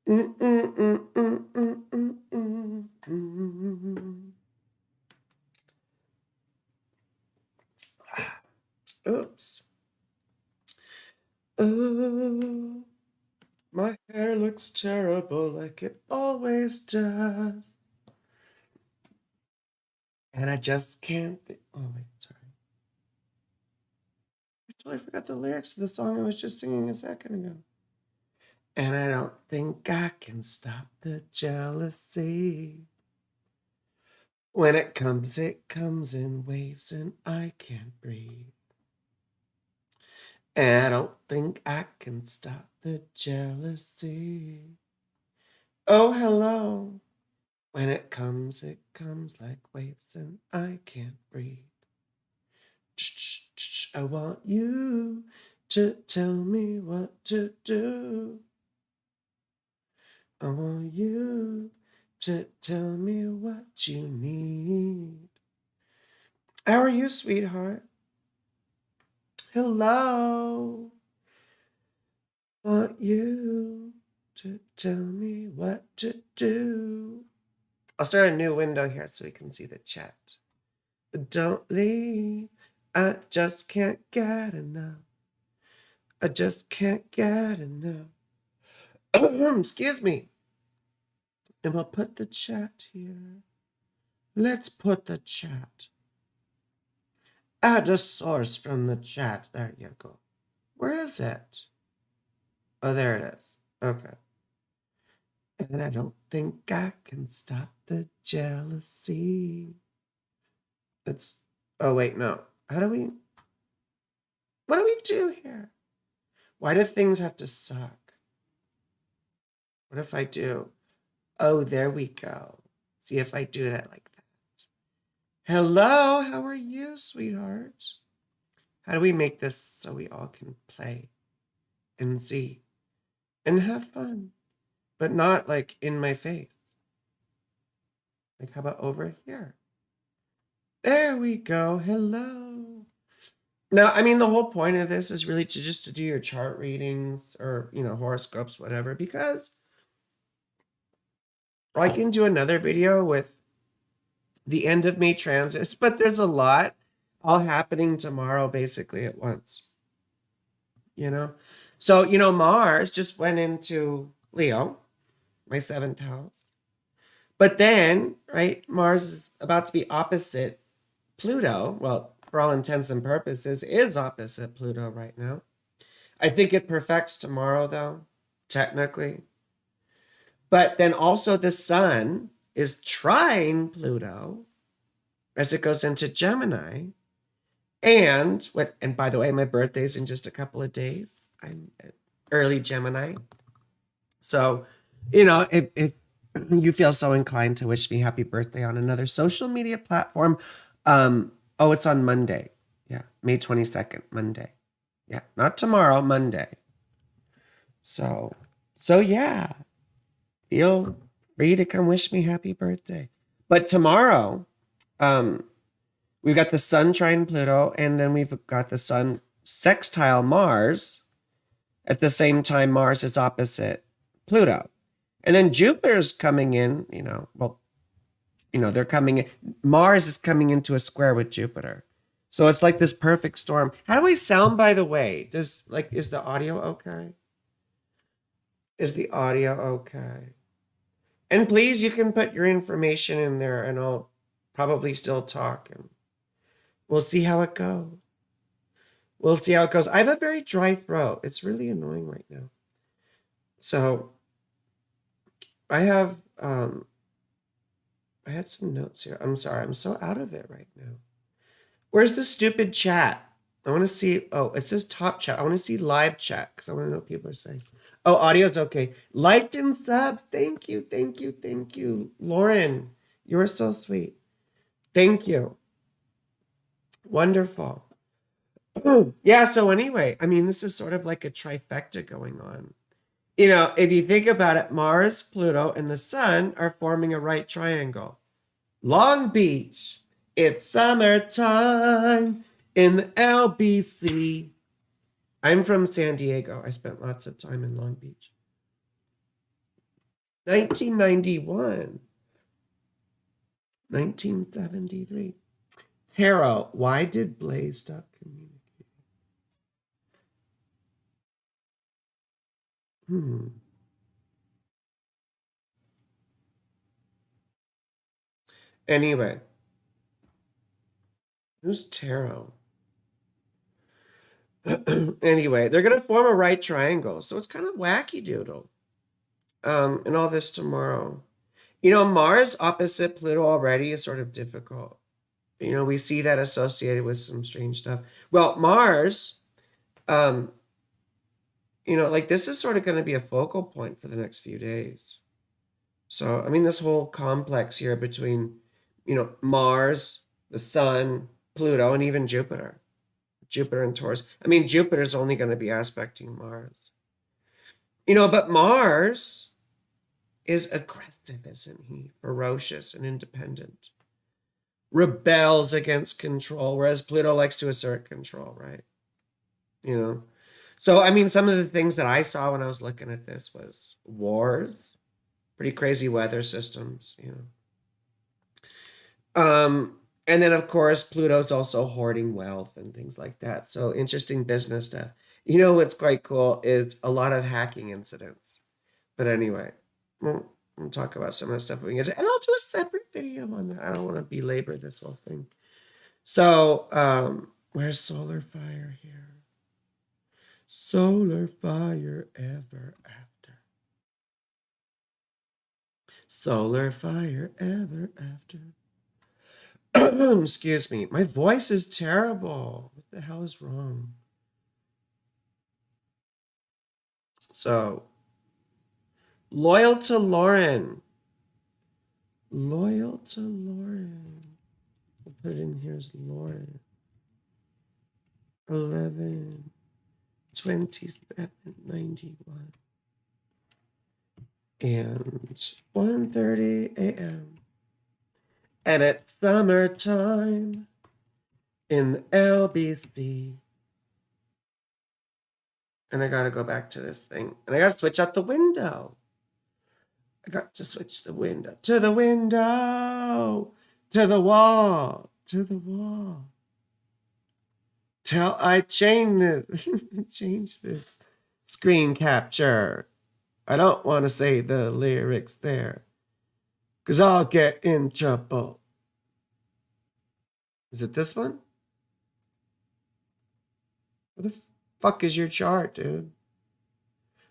Mm, mm, mm, mm, mm, mm, mm, mm. Oops. Oh, my hair looks terrible like it always does. And I just can't think. Oh, wait, sorry. I totally forgot the lyrics to the song I was just singing a second ago. And I don't think I can stop the jealousy. When it comes in waves and I can't breathe. And I don't think I can stop the jealousy. Oh, hello. When it comes like waves and I can't breathe. I want you to tell me what to do. I want you to tell me what you need. How are you, sweetheart? Hello. I want you to tell me what to do. I'll start a new window here so we can see the chat. But don't leave. I just can't get enough. I just can't get enough. Excuse me. And we'll put the chat here. Let's put the chat. Add a source from the chat. There you go. Where is it? Oh, there it is. Okay. And I don't think I can stop the jealousy. It's, oh wait, no. What do we do here? Why do things have to suck? What if I do? Oh, there we go. See if I do that like that. Hello, how are you, sweetheart? How do we make this so we all can play and see and have fun, but not like in my face? Like, how about over here? There we go. Hello. Now, I mean, the whole point of this is really to do your chart readings or, horoscopes, whatever, because I can do another video with the end of May transits, but there's a lot all happening tomorrow basically at once, So, Mars just went into Leo, my 7th house. But then, right, Mars is about to be opposite Pluto. Well, for all intents and purposes, is opposite Pluto right now. I think it perfects tomorrow, though, technically. But then also the sun is trine Pluto as it goes into Gemini. And by the way, my birthday's in just a couple of days. I'm early Gemini. So, if you feel so inclined to wish me happy birthday on another social media platform, it's on Monday. Yeah, May 22nd, Monday. Yeah, not tomorrow, Monday. So yeah, feel free to come wish me happy birthday. But tomorrow, we've got the sun trine Pluto, and then we've got the sun sextile Mars. At the same time, Mars is opposite Pluto. And then Jupiter's coming in, they're coming in. Mars is coming into a square with Jupiter. So it's like this perfect storm. How do we sound, by the way? Is the audio okay? Is the audio okay? And please, you can put your information in there and I'll probably still talk and we'll see how it goes. We'll see how it goes. I have a very dry throat. It's really annoying right now. So I have, I had some notes here. I'm sorry. I'm so out of it right now. Where's the stupid chat? I want to see. Oh, it says top chat. I want to see live chat because I want to know what people are saying. Oh, audio's okay. Liked and subbed. Thank you. Thank you. Thank you. Lauren, you're so sweet. Thank you. Wonderful. Yeah, so anyway, I mean, this is sort of like a trifecta going on. If you think about it, Mars, Pluto, and the sun are forming a right triangle. Long Beach, it's summertime in the LBC. I'm from San Diego. I spent lots of time in Long Beach. 1991. 1973. Tarot, why did Blaze stop communicating? Anyway, who's Tarot? Anyway, they're going to form a right triangle. So it's kind of wacky doodle. And all this tomorrow. You know, Mars opposite Pluto already is sort of difficult. You know, we see that associated with some strange stuff. Well, Mars, you know, like this is sort of going to be a focal point for the next few days. So, I mean, this whole complex here between, you know, Mars, the Sun, Pluto, and even Jupiter. Jupiter and Taurus. I mean, Jupiter's only going to be aspecting Mars. You know, but Mars is aggressive, isn't he? Ferocious and independent. Rebels against control, whereas Pluto likes to assert control, right? You know? So, I mean, some of the things that I saw when I was looking at this was wars, pretty crazy weather systems, you know. And then, of course, Pluto's also hoarding wealth and things like that. So interesting business stuff. You know what's quite cool is a lot of hacking incidents. But anyway, we'll talk about some of the stuff we can get to. And I'll do a separate video on that. I don't want to belabor this whole thing. So, where's Solar Fire here? Solar Fire ever after. Solar Fire ever after. Excuse me. My voice is terrible. What the hell is wrong? So, loyal to Lauren. Loyal to Lauren. I'll put it in here as Lauren. 11, 27, 91. And 1:30 a.m. And it's summertime in LBC. And I gotta go back to this thing. And I gotta switch out the window. I got to switch the window. To the window. To the wall. To the wall. Till I change this screen capture. I don't want to say the lyrics there. Because I'll get in trouble. Is it this one? What the fuck is your chart, dude?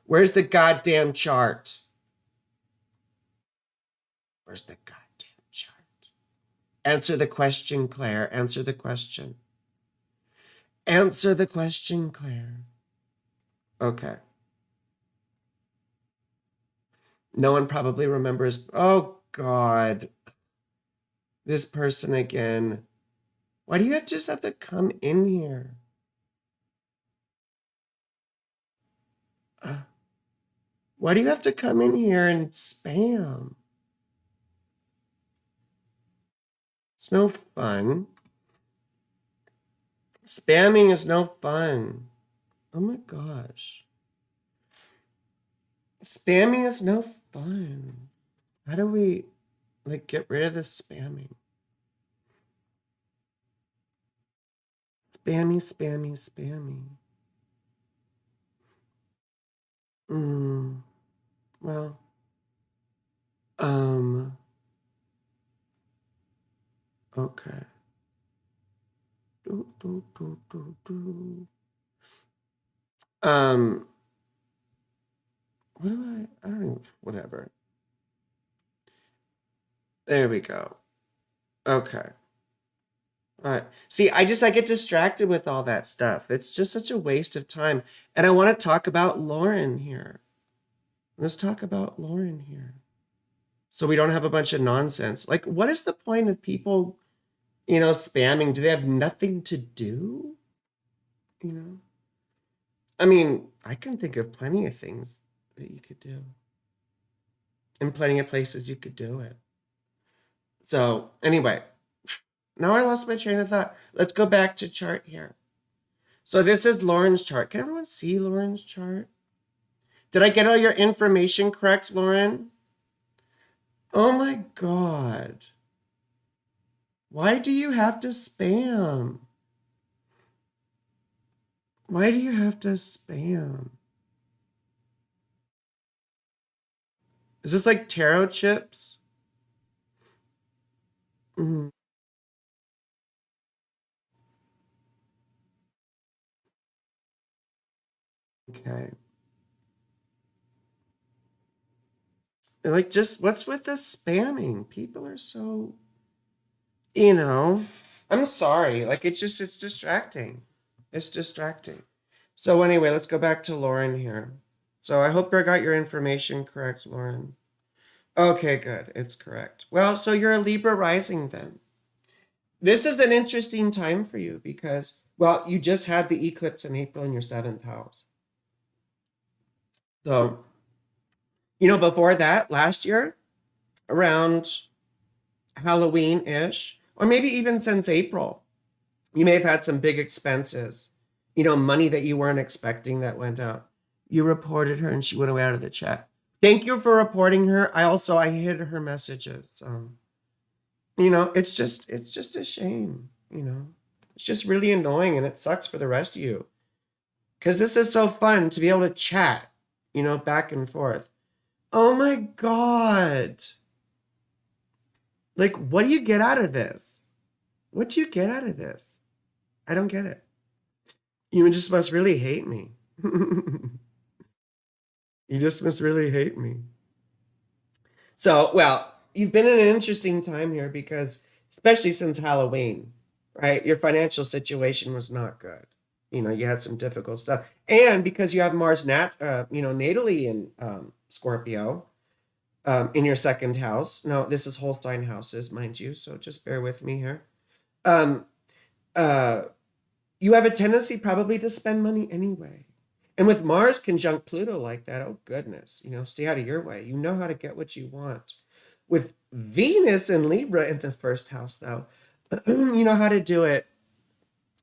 Where's the goddamn chart? Where's the goddamn chart? Answer the question, Claire. Answer the question. Answer the question, Claire. Okay. No one probably remembers. Oh, God. This person again. Why do you just have to come in here? Why do you have to come in here and spam? It's no fun. Spamming is no fun. Oh my gosh. Spamming is no fun. How do we get rid of this spamming? Spammy, spammy, spammy. Well. Okay. What do I don't even, whatever. There we go. Okay. All right. See, I get distracted with all that stuff. It's just such a waste of time. And I want to talk about Lauren here. Let's talk about Lauren here. So we don't have a bunch of nonsense. Like, what is the point of people, spamming? Do they have nothing to do? I mean, I can think of plenty of things that you could do. And plenty of places you could do it. So, anyway, now I lost my train of thought. Let's go back to chart here. So this is Lauren's chart. Can everyone see Lauren's chart? Did I get all your information correct, Lauren? Oh my God. Why do you have to spam? Why do you have to spam? Is this like taro chips? Mhm. Okay. And like, just what's with the spamming? People are so, you know, I'm sorry. Like, it's distracting. It's distracting. So, anyway, let's go back to Lauren here. So, I hope I got your information correct, Lauren. Okay, good. It's correct. Well, so you're a Libra rising then. This is an interesting time for you because, well, you just had the eclipse in April in your seventh house. So, before that, last year, around Halloween ish, or maybe even since April, you may have had some big expenses, money that you weren't expecting that went out. You reported her and she went away out of the chat. Thank you for reporting her. I hid her messages. It's just a shame. It's just really annoying and it sucks for the rest of you. Because this is so fun to be able to chat, back and forth. Oh my God. Like, what do you get out of this? What do you get out of this? I don't get it. You just must really hate me. You just must really hate me. So, well, you've been in an interesting time here because, especially since Halloween, right? Your financial situation was not good. You had some difficult stuff, and because you have Mars natally in Scorpio, in your second house. No, this is Holstein houses, mind you. So just bear with me here. Um, uh, you have a tendency probably to spend money anyway. And with Mars conjunct Pluto like that, oh goodness, stay out of your way. You know how to get what you want. With Venus and Libra in the first house, though, you know how to do it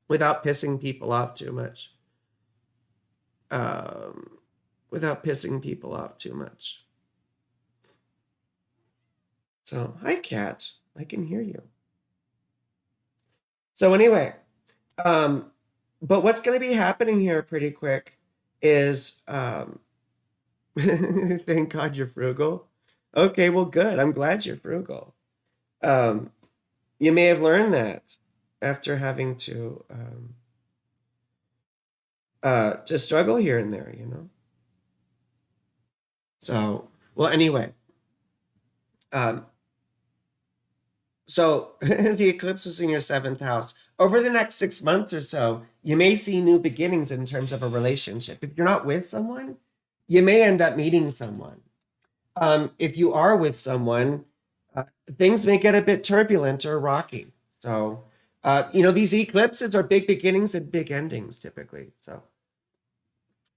without pissing people off too much. Um, without pissing people off too much. So, hi, Kat. I can hear you. So, anyway, um, but what's going to be happening here pretty quick is thank God you're frugal. Okay, well, good. I'm glad you're frugal. Um, you may have learned that after having to struggle here and there. So, well, anyway, um, so the eclipse is in your seventh house. Over the next 6 months or so, you may see new beginnings in terms of a relationship. If you're not with someone, you may end up meeting someone. If you are with someone, things may get a bit turbulent or rocky. So, these eclipses are big beginnings and big endings typically. So,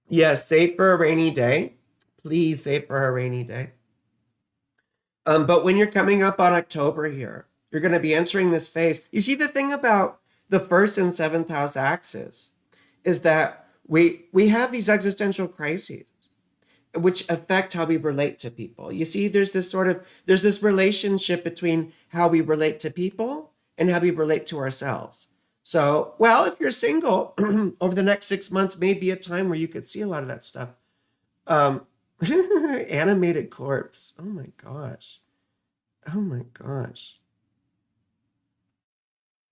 yes, save for a rainy day. Please save for a rainy day. But when you're coming up on October here, you're going to be entering this phase. You see, the thing about the first and seventh house axis is that we have these existential crises which affect how we relate to people. You see, there's this relationship between how we relate to people and how we relate to ourselves. So, well, if you're single, over the next 6 months may be a time where you could see a lot of that stuff. Um, animated corpse. Oh my gosh. Oh my gosh.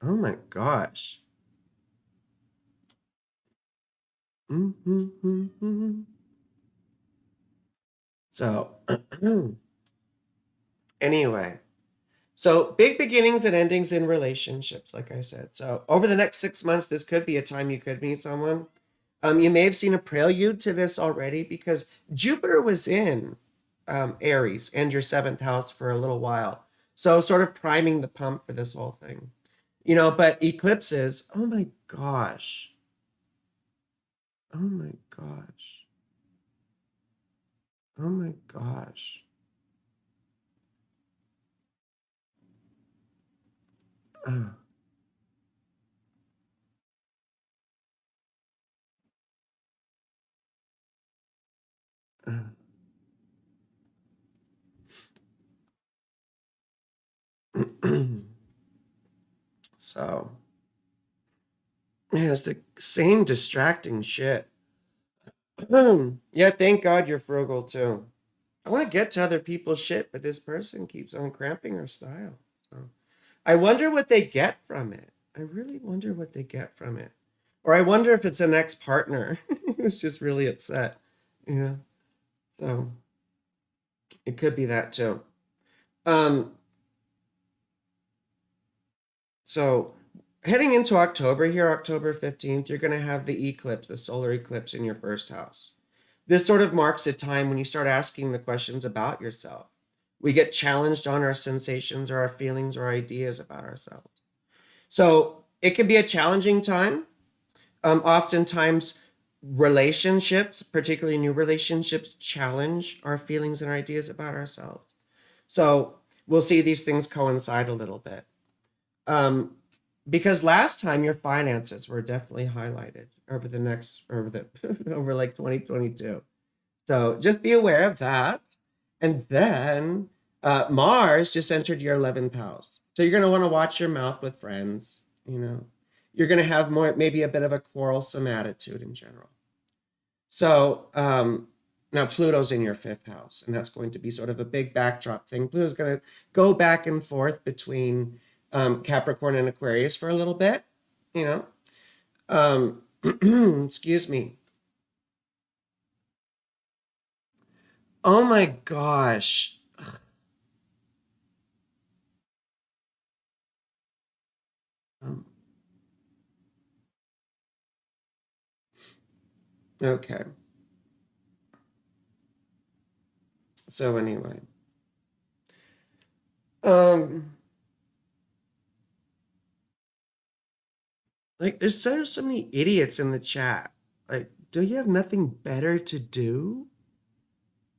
Oh my gosh. Mm-hmm. So, anyway, so big beginnings and endings in relationships, like I said. So over the next 6 months, this could be a time you could meet someone. You may have seen a prelude to this already because Jupiter was in Aries and your seventh house for a little while. So sort of priming the pump for this whole thing. But eclipses, oh my gosh. Oh my gosh. Oh my gosh. Uh, uh. So, man, it's the same distracting shit. Yeah, thank God you're frugal too. I want to get to other people's shit, but this person keeps on cramping her style. So I wonder what they get from it. I really wonder what they get from it. Or I wonder if it's an ex-partner who's just really upset. You know? So it could be that too. Um, so heading into October here, October 15th, you're gonna have the eclipse, the solar eclipse in your first house. This sort of marks a time when you start asking the questions about yourself. We get challenged on our sensations or our feelings or ideas about ourselves. So it can be a challenging time. Oftentimes, relationships, particularly new relationships, challenge our feelings and ideas about ourselves. So we'll see these things coincide a little bit. Um, because last time your finances were definitely highlighted over like 2022. So just be aware of that. And then Mars just entered your 11th house. So you're going to want to watch your mouth with friends, you know. You're going to have maybe a bit of a quarrelsome attitude in general. So now Pluto's in your 5th house, and that's going to be sort of a big backdrop thing. Pluto's going to go back and forth between Capricorn and Aquarius for a little bit, you know. Excuse me. Oh my gosh. Um, okay. So anyway, um, like there's so many idiots in the chat. Like, do you have nothing better to do?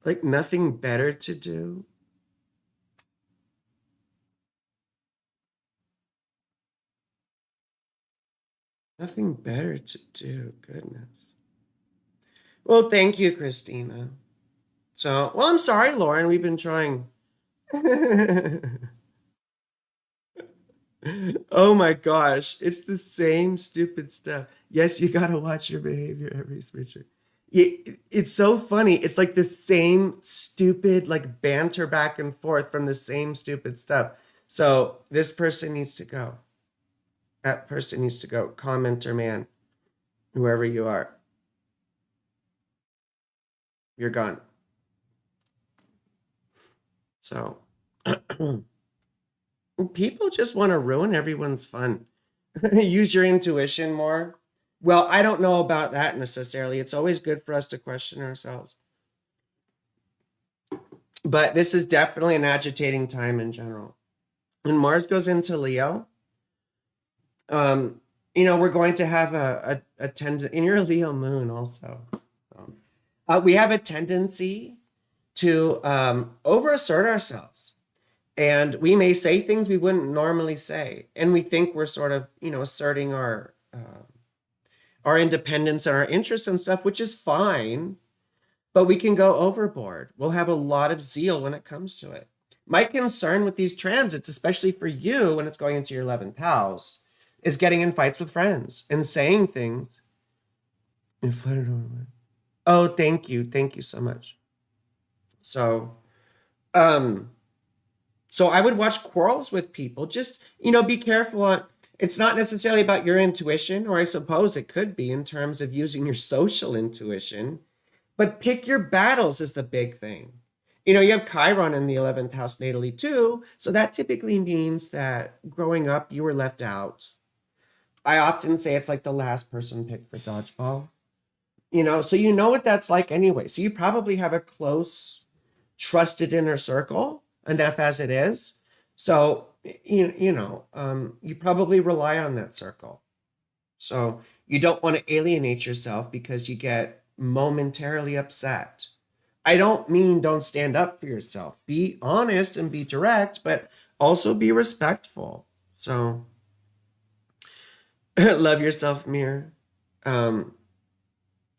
Like nothing better to do? Nothing better to do. Goodness. Well, thank you, Christina. So, well, I'm sorry, Lauren. We've been trying. Oh my gosh, it's the same stupid stuff. Yes, you gotta watch your behavior every switcher. It's so funny. It's like the same stupid like banter back and forth from the same stupid stuff. So this person needs to go. That person needs to go. Commenter man, whoever you are, you're gone. So people just want to ruin everyone's fun. Use your intuition more. Well, I don't know about that necessarily. It's always good for us to question ourselves. But this is definitely an agitating time in general. When Mars goes into Leo, we're going to have a tendency in your Leo moon also. We have a tendency to overassert ourselves. And we may say things we wouldn't normally say. And we think we're sort of, asserting our independence and our interests and stuff, which is fine, but we can go overboard. We'll have a lot of zeal when it comes to it. My concern with these transits, especially for you when it's going into your 11th house, is getting in fights with friends and saying things. Oh, thank you. Thank you so much. So, so I would watch quarrels with people. Just, be careful on, it's not necessarily about your intuition, or I suppose it could be in terms of using your social intuition, but pick your battles is the big thing. You have Chiron in the 11th house natally too, so that typically means that growing up you were left out. I often say it's like the last person picked for dodgeball. So you know what that's like anyway. So you probably have a close, trusted inner circle, enough as it is. So you probably rely on that circle. So you don't want to alienate yourself because you get momentarily upset. I don't mean don't stand up for yourself. Be honest and be direct, but also be respectful. So love yourself, Mir.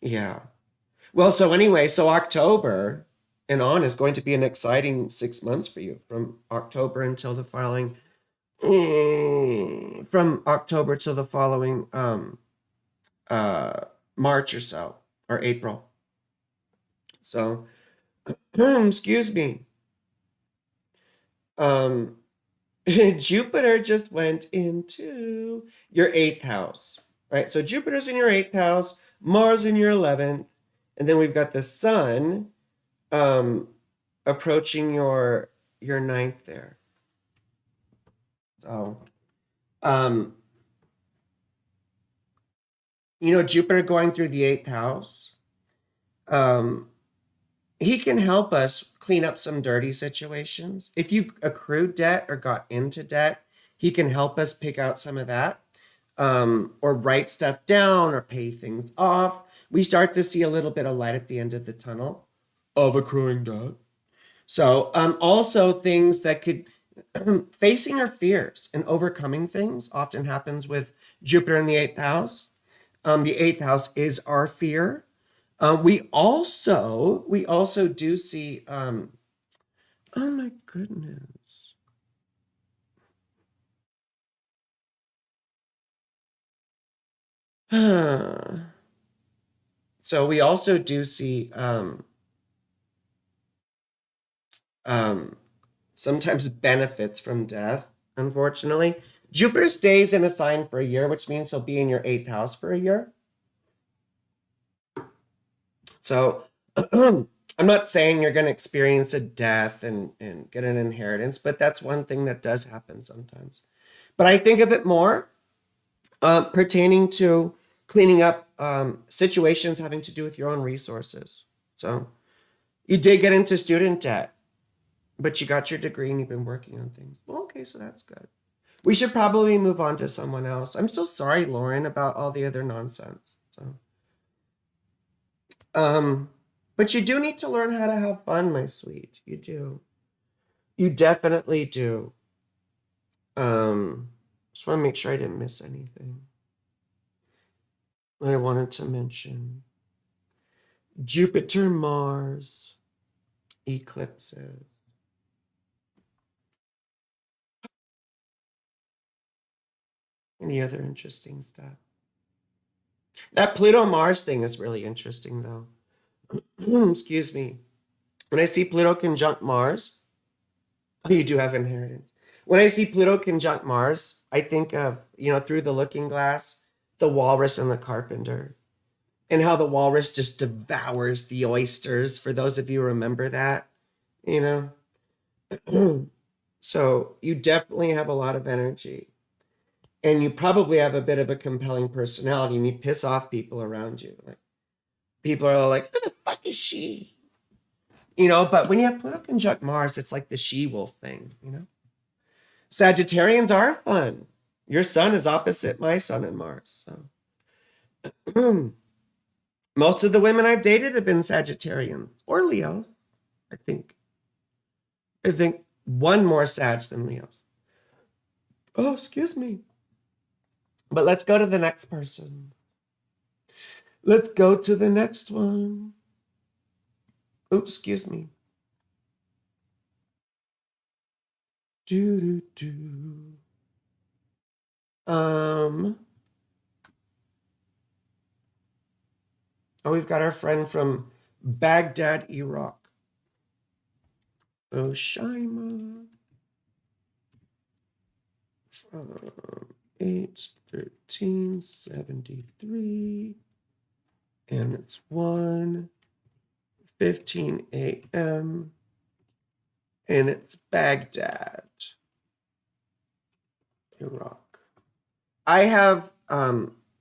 Yeah. Well, so anyway, so October and on is going to be an exciting 6 months for you from October until the following from October to the following uh March or so, or April. So excuse me. Um Jupiter just went into your eighth house, right? So Jupiter's in your eighth house, Mars in your 11th, and then we've got the sun um approaching your ninth there. So um Jupiter going through the eighth house, um he can help us clean up some dirty situations. If you accrued debt or got into debt, he can help us pick out some of that, or write stuff down or pay things off. We start to see a little bit of light at the end of the tunnel of accruing debt. So, also things that could facing our fears and overcoming things often happens with Jupiter in the eighth house. The eighth house is our fear. We also do see. Oh my goodness. So we also do see um, sometimes benefits from death. Unfortunately, Jupiter stays in a sign for a year, which means he'll be in your eighth house for a year. So I'm not saying you're going to experience a death and get an inheritance, but that's one thing that does happen sometimes. But I think of it more pertaining to cleaning up situations having to do with your own resources. So you did get into student debt, but you got your degree and you've been working on things. Well, okay, so that's good. We should probably move on to someone else. I'm so sorry, Lauren, about all the other nonsense. So, um, but you do need to learn how to have fun, my sweet. You do. You definitely do. Just want to make sure I didn't miss anything I wanted to mention. Jupiter, Mars, eclipses. Any other interesting stuff? That Pluto Mars thing is really interesting, though. Excuse me. When I see Pluto conjunct Mars, oh, you do have inheritance. When I see Pluto conjunct Mars, I think of, through the looking glass, the walrus and the carpenter, and how the walrus just devours the oysters, for those of you who remember that, you know? So you definitely have a lot of energy. And you probably have a bit of a compelling personality, and you piss off people around you. Like, people are like, who the fuck is she? But when you have Pluto conjunct Mars, it's like the she-wolf thing. Sagittarians are fun. Your sun is opposite my sun and Mars. So most of the women I've dated have been Sagittarians or Leos. I think. I think one more Sag than Leos. Oh, excuse me. But let's go to the next person. Let's go to the next one. Oh, excuse me. Do do do. Oh, we've got our friend from Baghdad, Iraq. Oshima. From 8/13/73. And it's 1:15 a.m. And it's Baghdad, Iraq. I have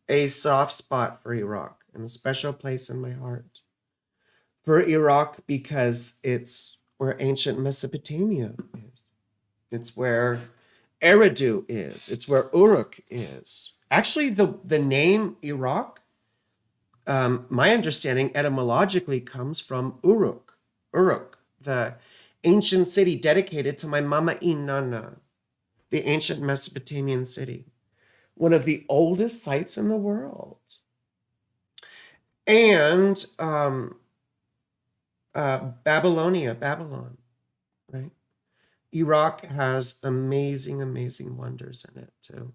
a soft spot for Iraq and a special place in my heart for Iraq because it's where ancient Mesopotamia is. It's where Eridu is. It's where Uruk is. Actually, the name Iraq, my understanding etymologically comes from Uruk. Uruk, the ancient city dedicated to my mama Inanna, the ancient Mesopotamian city, one of the oldest sites in the world. And Babylon, right? Iraq has amazing, amazing wonders in it too.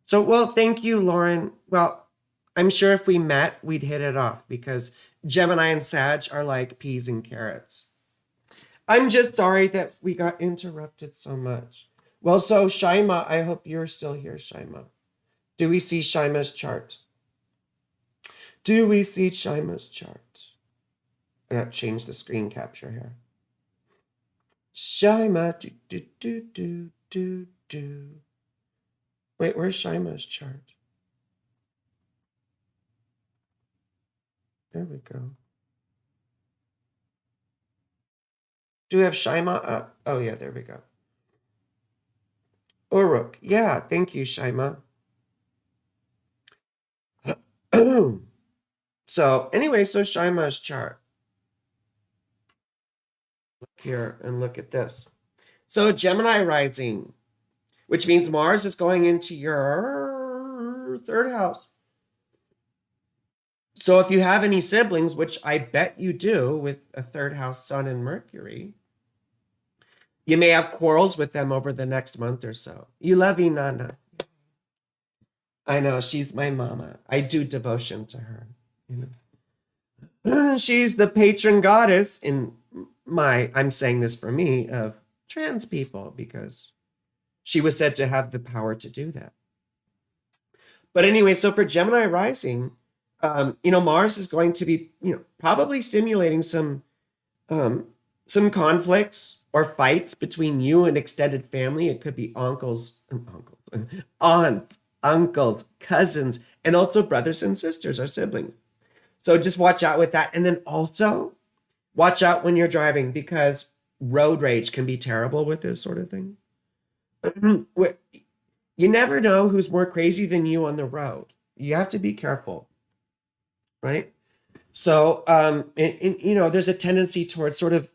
So, well, thank you, Lauren. Well, I'm sure if we met, we'd hit it off because Gemini and Sag are like peas and carrots. I'm just sorry that we got interrupted so much. Well, so Shaima, I hope you're still here, Shaima. Do we see Shaima's chart? Do we see Shaima's chart? I have to change the screen capture here. Shaima, do. Wait, where's Shaima's chart? There we go. Do we have Shaima up? Oh, yeah, there we go. Uruk. Yeah, thank you, Shaima. So, anyway, so Shaima's chart. Look here and look at this. So, Gemini rising, which means Mars is going into your third house. So, if you have any siblings, which I bet you do with a third house sun and Mercury, you may have quarrels with them over the next month or so. You love Inanna. I know, she's my mama. I do devotion to her. You know, she's the patron goddess in I'm saying this for me, of trans people, because she was said to have the power to do that. But anyway, so for Gemini rising, Mars is going to be, probably stimulating some conflicts or fights between you and extended family. It could be aunts, uncles, cousins, and also brothers and sisters or siblings. So just watch out with that. And then also watch out when you're driving, because road rage can be terrible with this sort of thing. You never know who's more crazy than you on the road. You have to be careful, right? So, there's a tendency towards sort of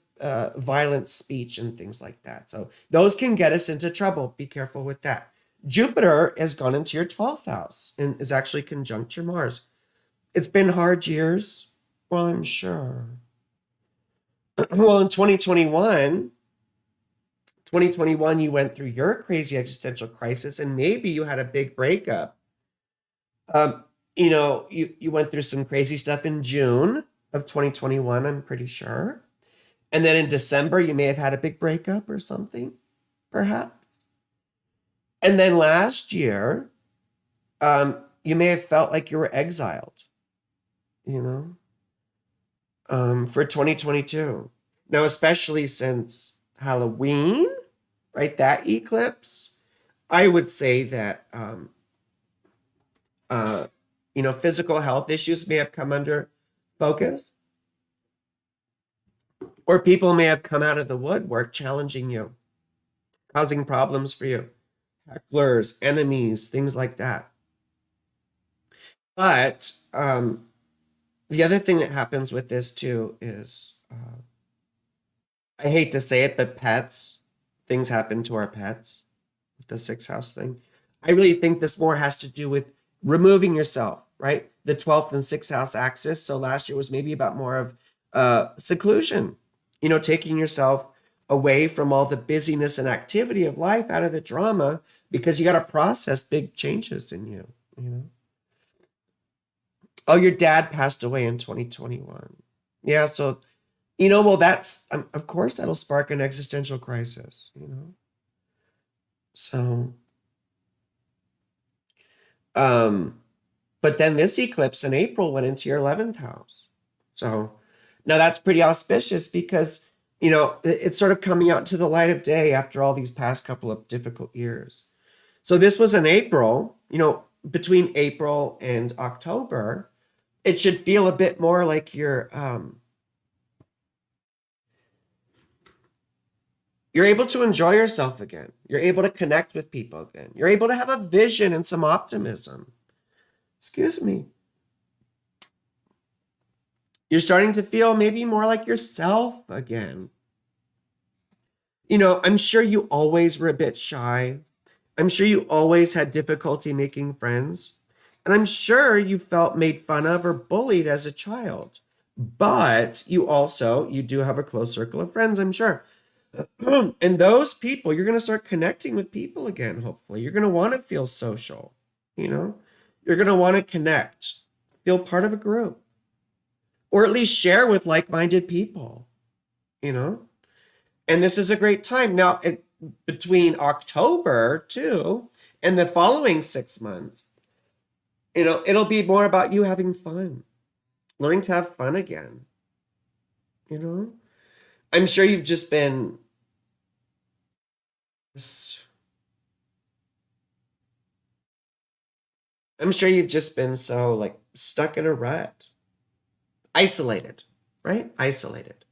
violent speech and things like that. So those can get us into trouble. Be careful with that. Jupiter has gone into your 12th house and is actually conjunct your Mars. It's been hard years. Well, I'm sure. Well, in 2021, you went through your crazy existential crisis, and maybe you had a big breakup. You went through some crazy stuff in June of 2021, I'm pretty sure. And then in December, you may have had a big breakup or something, perhaps. And then last year, you may have felt like you were exiled, for 2022. Now, especially since Halloween, right, that eclipse, I would say that, physical health issues may have come under focus, or people may have come out of the woodwork challenging you, causing problems for you, hecklers, enemies, things like that. But the other thing that happens with this too is, I hate to say it, but things happen to our pets with the sixth house thing. I really think this more has to do with removing yourself, right? The 12th and sixth house axis. So last year was maybe about more of seclusion, taking yourself away from all the busyness and activity of life, out of the drama, because you got to process big changes in you, Oh, your dad passed away in 2021. Yeah, so, that's, of course, that'll spark an existential crisis, So, but then this eclipse in April went into your 11th house. So now that's pretty auspicious because, it's sort of coming out to the light of day after all these past couple of difficult years. So this was in April, between April and October, it should feel a bit more like you're able to enjoy yourself again. You're able to connect with people again. You're able to have a vision and some optimism. Excuse me. You're starting to feel maybe more like yourself again. I'm sure you always were a bit shy. I'm sure you always had difficulty making friends. And I'm sure you felt made fun of or bullied as a child. But you do have a close circle of friends, I'm sure. And those people, you're going to start connecting with people again, hopefully. You're going to want to feel social, you know? You're going to want to connect, feel part of a group, or at least share with like-minded people, you know? And this is a great time. Now, between October, too, and the following 6 months, it'll be more about you having fun, learning to have fun again, you know? I'm sure you've just been I'm sure you've just been so like stuck in a rut, isolated, right? Isolated.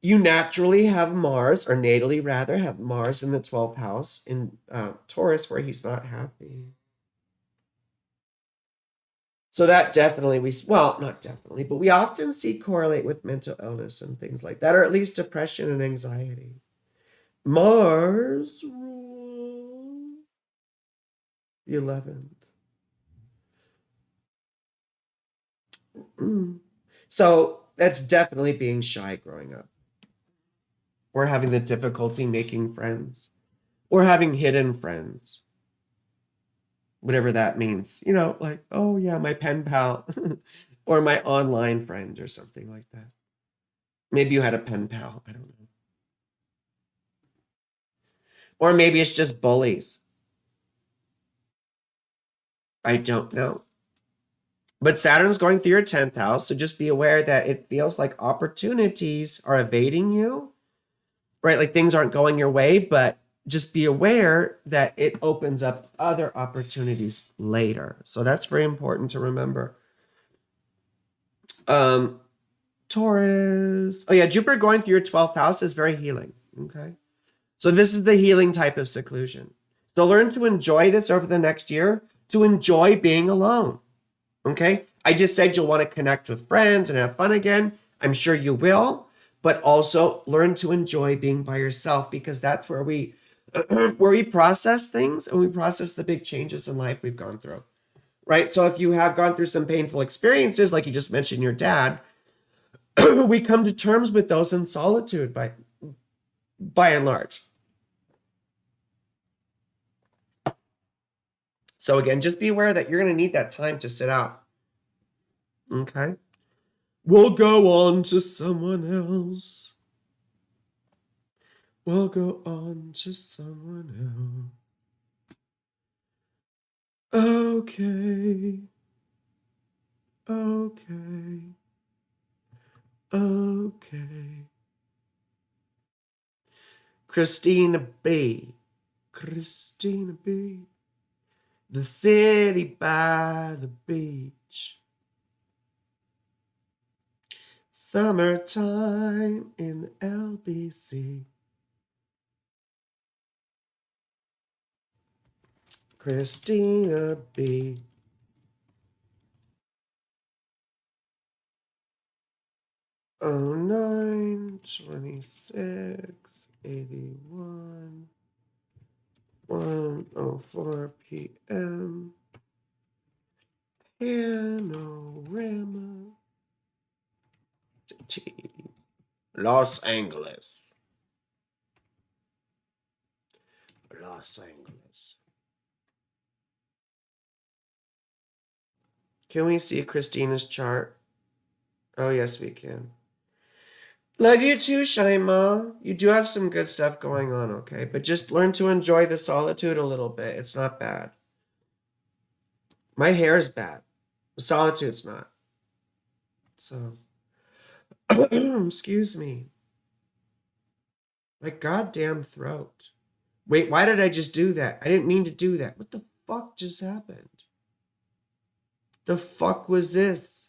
You naturally have Mars, or natally rather, have Mars in the 12th house in Taurus, where he's not happy. So that definitely not definitely, but we often see correlate with mental illness and things like that, or at least depression and anxiety. Mars rule the 11th. So that's definitely being shy growing up. Or having the difficulty making friends. Or having hidden friends. Whatever that means. Like, oh yeah, my pen pal. Or my online friend or something like that. Maybe you had a pen pal. I don't know. Or maybe it's just bullies. I don't know. But Saturn's going through your 10th house, so just be aware that it feels like opportunities are evading you, right? Like things aren't going your way, but just be aware that it opens up other opportunities later. So that's very important to remember. Taurus. Oh yeah, Jupiter going through your 12th house is very healing. Okay. So this is the healing type of seclusion. So learn to enjoy this over the next year, to enjoy being alone. Okay. I just said you'll want to connect with friends and have fun again. I'm sure you will, but also learn to enjoy being by yourself, because that's where we process things and we process the big changes in life we've gone through. Right? So if you have gone through some painful experiences, like you just mentioned your dad, we come to terms with those in solitude by and large. So again, just be aware that you're going to need that time to sit out. Okay? We'll go on to someone else. We'll go on to someone else. Okay. Okay. Okay. Christina B. Christina B. The city by the beach. Summertime in the LBC. Christina B. Oh 9/26/81. 1:04 p.m. Panorama City, Los Angeles. Los Angeles. Can we see Christina's chart? Oh, yes, we can. Love you too, Shaima. You do have some good stuff going on, okay? But just learn to enjoy the solitude a little bit. It's not bad. My hair is bad. The solitude's not. So, excuse me. My goddamn throat. Wait, why did I just do that? I didn't mean to do that. What the fuck just happened? The fuck was this?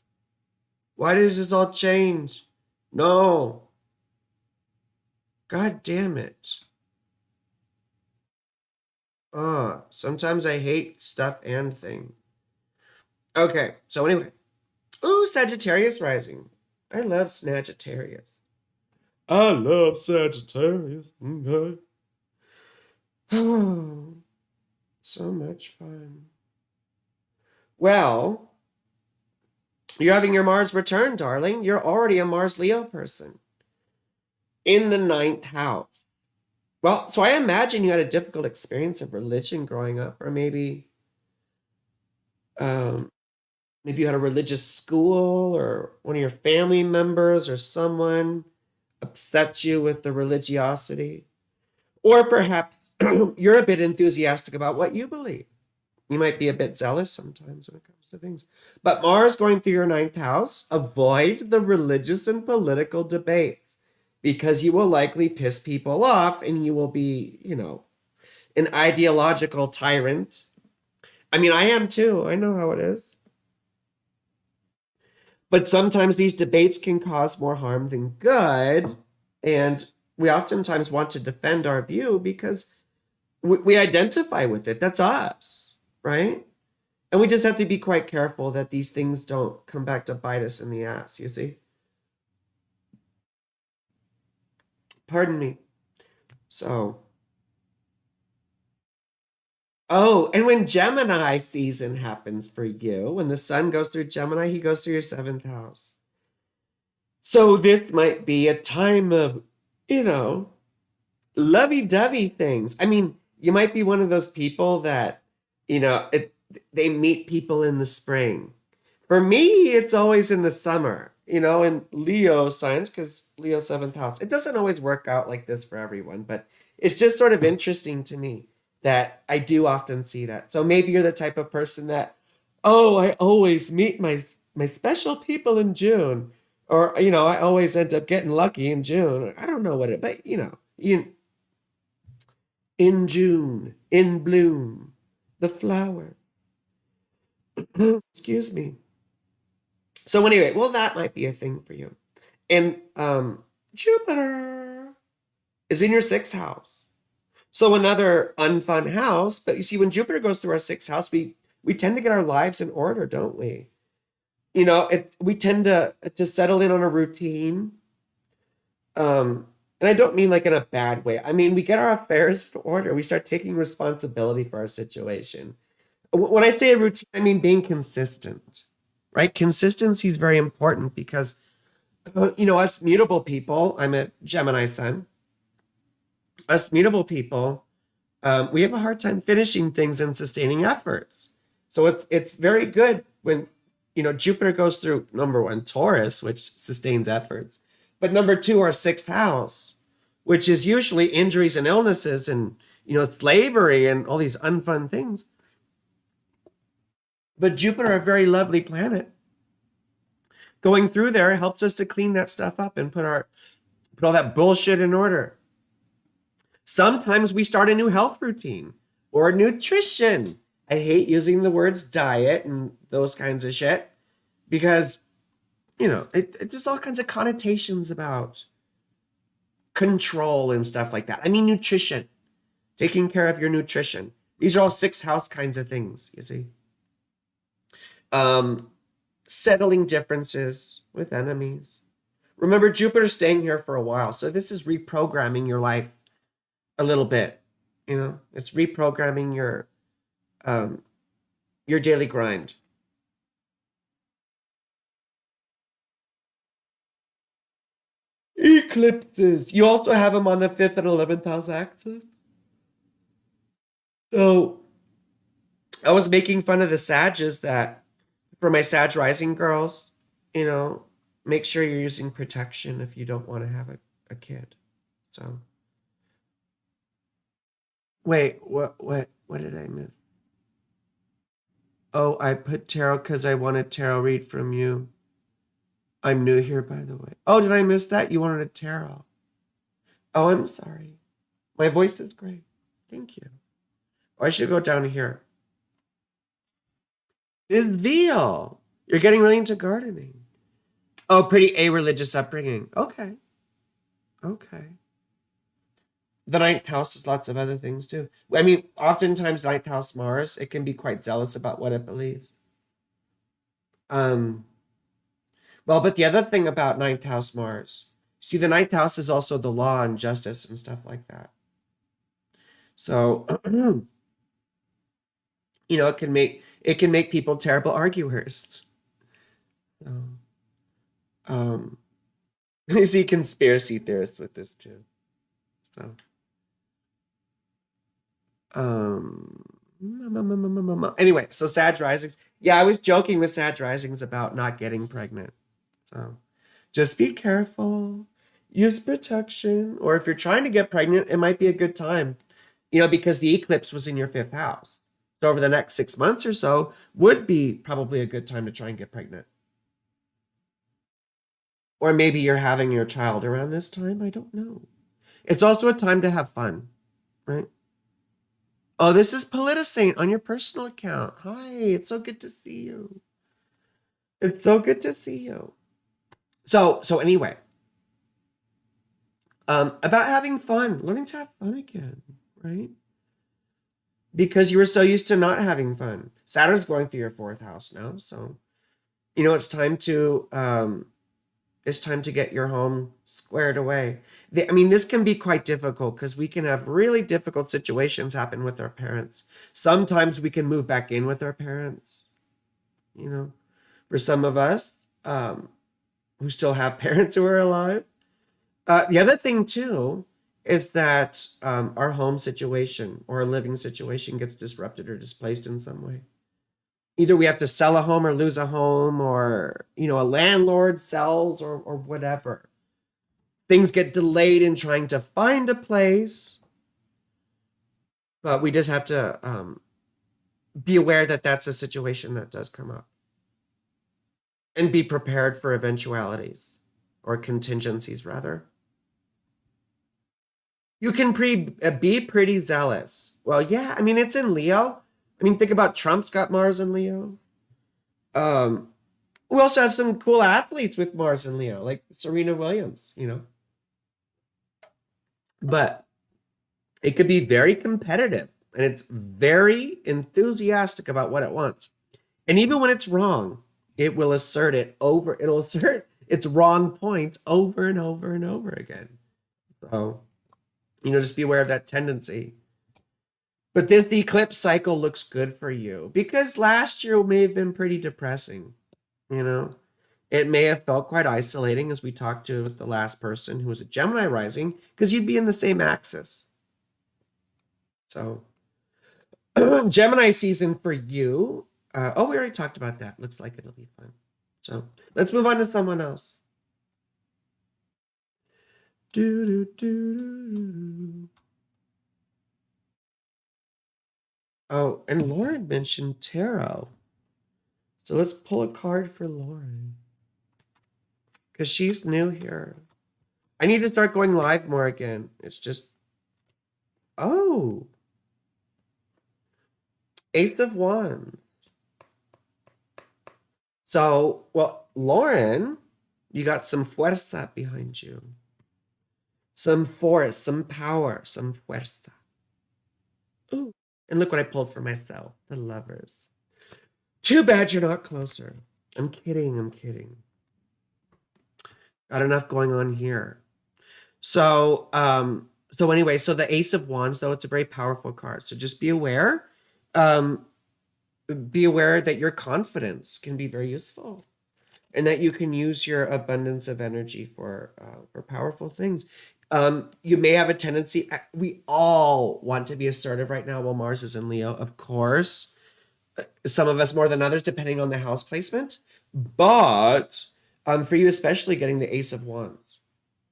Why does this all change? No. God damn it. Sometimes I hate stuff and things. Okay, so anyway. Ooh, Sagittarius rising. I love Sagittarius. I love Sagittarius. Okay. Oh, so much fun. Well, You're having your Mars return, darling. You're already a Mars Leo person in the ninth house. Well, so I imagine you had a difficult experience of religion growing up, or um, maybe you had a religious school, or one of your family members or someone upset you with the religiosity. Or perhaps you're a bit enthusiastic about what you believe. You might be a bit zealous sometimes when it comes to things. But Mars going through your ninth house, avoid the religious and political debates because you will likely piss people off and you will be, an ideological tyrant. I mean, I am too. I know how it is. But sometimes these debates can cause more harm than good. And we oftentimes want to defend our view because we identify with it. That's us, right? And we just have to be quite careful that these things don't come back to bite us in the ass, you see? Pardon me. So, oh, and when Gemini season happens for you, when the sun goes through Gemini, he goes through your seventh house. So this might be a time of, you know, lovey-dovey things. I mean, you might be one of those people that, they meet people in the spring. For me, it's always in the summer, in Leo signs, because Leo seventh house. It doesn't always work out like this for everyone, but it's just sort of interesting to me that I do often see that. So maybe you're the type of person that, oh, I always meet my special people in June. Or, I always end up getting lucky in June. I don't know what it, but in June, in bloom, the flower. Excuse me. So anyway, well, that might be a thing for you. And Jupiter is in your sixth house. So another unfun house. But you see, when Jupiter goes through our sixth house, we tend to get our lives in order, don't we? We tend to settle in on a routine. And I don't mean like in a bad way. I mean, we get our affairs in order. We start taking responsibility for our situation. When I say a routine, I mean being consistent, right? Consistency is very important because, us mutable people, I'm a Gemini sun, us mutable people, we have a hard time finishing things and sustaining efforts. So it's very good when, Jupiter goes through number one, Taurus, which sustains efforts, but number two, our sixth house, which is usually injuries and illnesses and, slavery and all these unfun things. But Jupiter, a very lovely planet, going through there helps us to clean that stuff up and put all that bullshit in order. Sometimes we start a new health routine or nutrition. I hate using the words diet and those kinds of shit because, it just all kinds of connotations about control and stuff like that. I mean, nutrition, taking care of your nutrition. These are all sixth house kinds of things, you see. Settling differences with enemies. Remember, Jupiter's staying here for a while, so this is reprogramming your life a little bit. It's reprogramming your daily grind. Eclipses. You also have them on the 5th and 11th house axis. So I was making fun of the Sages that for my Sag rising girls, make sure you're using protection if you don't want to have a kid. So wait, what did I miss? Oh, I put tarot because I wanted tarot read from you. I'm new here, by the way. Oh, did I miss that? You wanted a tarot. Oh, I'm sorry. My voice is great. Thank you. Oh, I should go down here. Ms. Veal, you're getting really into gardening. Oh, pretty a-religious upbringing. Okay. The ninth house is lots of other things too. I mean, oftentimes ninth house Mars, it can be quite zealous about what it believes. Um, well, but the other thing about ninth house Mars, see, the ninth house is also the law and justice and stuff like that. So, it can make people terrible arguers. So, I see conspiracy theorists with this too. So, um, anyway, so Sag Risings. Yeah, I was joking with Sag Risings about not getting pregnant. So, just be careful. Use protection. Or if you're trying to get pregnant, it might be a good time, because the eclipse was in your fifth house. So over the next 6 months or so would be probably a good time to try and get pregnant. Or maybe you're having your child around this time. I don't know. It's also a time to have fun, right? Oh, this is Politisaint on your personal account. Hi, it's so good to see you. It's so good to see you. So anyway, about having fun, learning to have fun again, right? Because you were so used to not having fun. Saturn's going through your fourth house now, so it's time to get your home squared away. This can be quite difficult because we can have really difficult situations happen with our parents. Sometimes we can move back in with our parents. For some of us who still have parents who are alive. The other thing too is that our home situation or our living situation gets disrupted or displaced in some way. Either we have to sell a home or lose a home, or a landlord sells, or whatever. Things get delayed in trying to find a place, but we just have to be aware that that's a situation that does come up, and be prepared for eventualities or contingencies rather. You can be pretty zealous. Well, yeah, it's in Leo. Think about Trump's got Mars in Leo. We also have some cool athletes with Mars in Leo, like Serena Williams, But it could be very competitive, and it's very enthusiastic about what it wants. And even when it's wrong, it'll assert its wrong points over and over and over again. So, just be aware of that tendency. But this eclipse cycle looks good for you because last year may have been pretty depressing. It may have felt quite isolating, as we talked to with the last person who was a Gemini rising, because you'd be in the same axis. So, Gemini season for you. We already talked about that. Looks like it'll be fun. So, let's move on to someone else. Oh, and Lauren mentioned tarot. So let's pull a card for Lauren, because she's new here. I need to start going live more again. It's just, Ace of Wands. So, Lauren, you got some fuerza behind you. Some force, some power, some fuerza. Ooh, and look what I pulled for myself, the Lovers. Too bad you're not closer. I'm kidding. Got enough going on here. So anyway, so the Ace of Wands, though, it's a very powerful card. So just be aware. Be aware that your confidence can be very useful, and that you can use your abundance of energy for powerful things. You may have a tendency. We all want to be assertive right now while Mars is in Leo, of course. Some of us more than others, depending on the house placement. But for you, especially getting the Ace of Wands.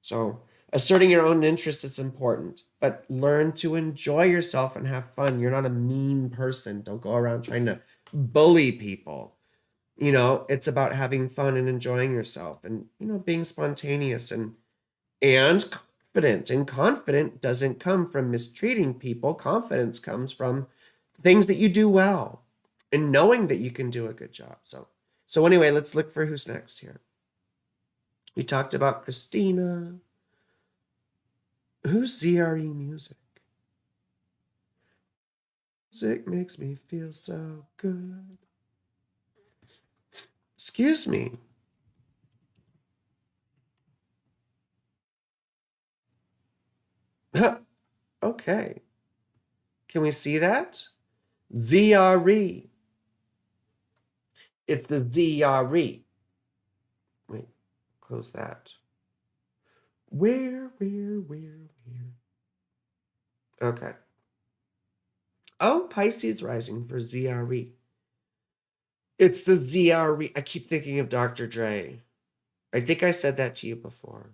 So asserting your own interests is important, but learn to enjoy yourself and have fun. You're not a mean person. Don't go around trying to bully people. It's about having fun and enjoying yourself, and being spontaneous and confident. And confident doesn't come from mistreating people. Confidence comes from things that you do well and knowing that you can do a good job. So anyway, let's look for who's next here. We talked about Christina. Who's ZRE Music? Music makes me feel so good. Excuse me. Okay. Can we see that? ZRE. It's the ZRE. Close that. Where? Okay. Oh, Pisces rising for ZRE. It's the ZRE. I keep thinking of Dr. Dre. I think I said that to you before.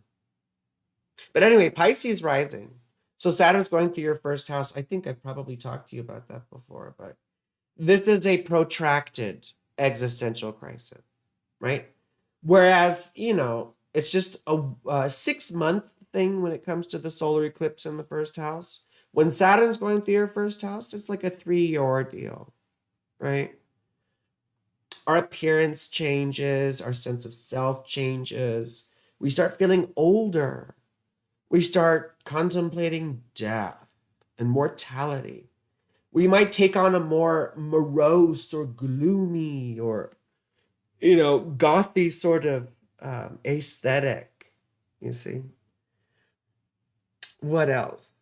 But anyway, Pisces rising. So Saturn's going through your first house. I think I've probably talked to you about that before, but this is a protracted existential crisis, right? Whereas, it's just a 6-month thing when it comes to the solar eclipse in the first house. When Saturn's going through your first house, it's like a 3-year ordeal, right? Our appearance changes, our sense of self changes. We start feeling older. We start contemplating death and mortality. We might take on a more morose or gloomy or, gothy sort of aesthetic, you see. What else?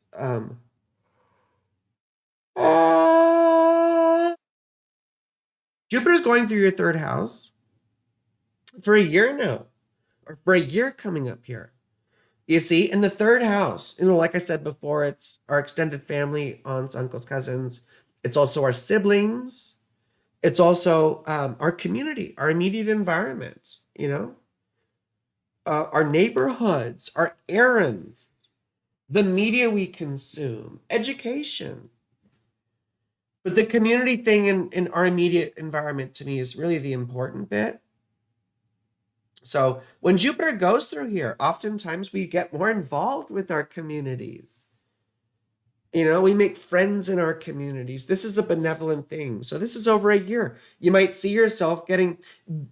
Jupiter's going through your third house for a year now, or for a year coming up here. You see, in the third house, like I said before, it's our extended family, aunts, uncles, cousins. It's also our siblings. It's also our community, our immediate environment, our neighborhoods, our errands, the media we consume, education. But the community thing in our immediate environment to me is really the important bit. So when Jupiter goes through here, oftentimes we get more involved with our communities. We make friends in our communities. This is a benevolent thing. So this is over a year. You might see yourself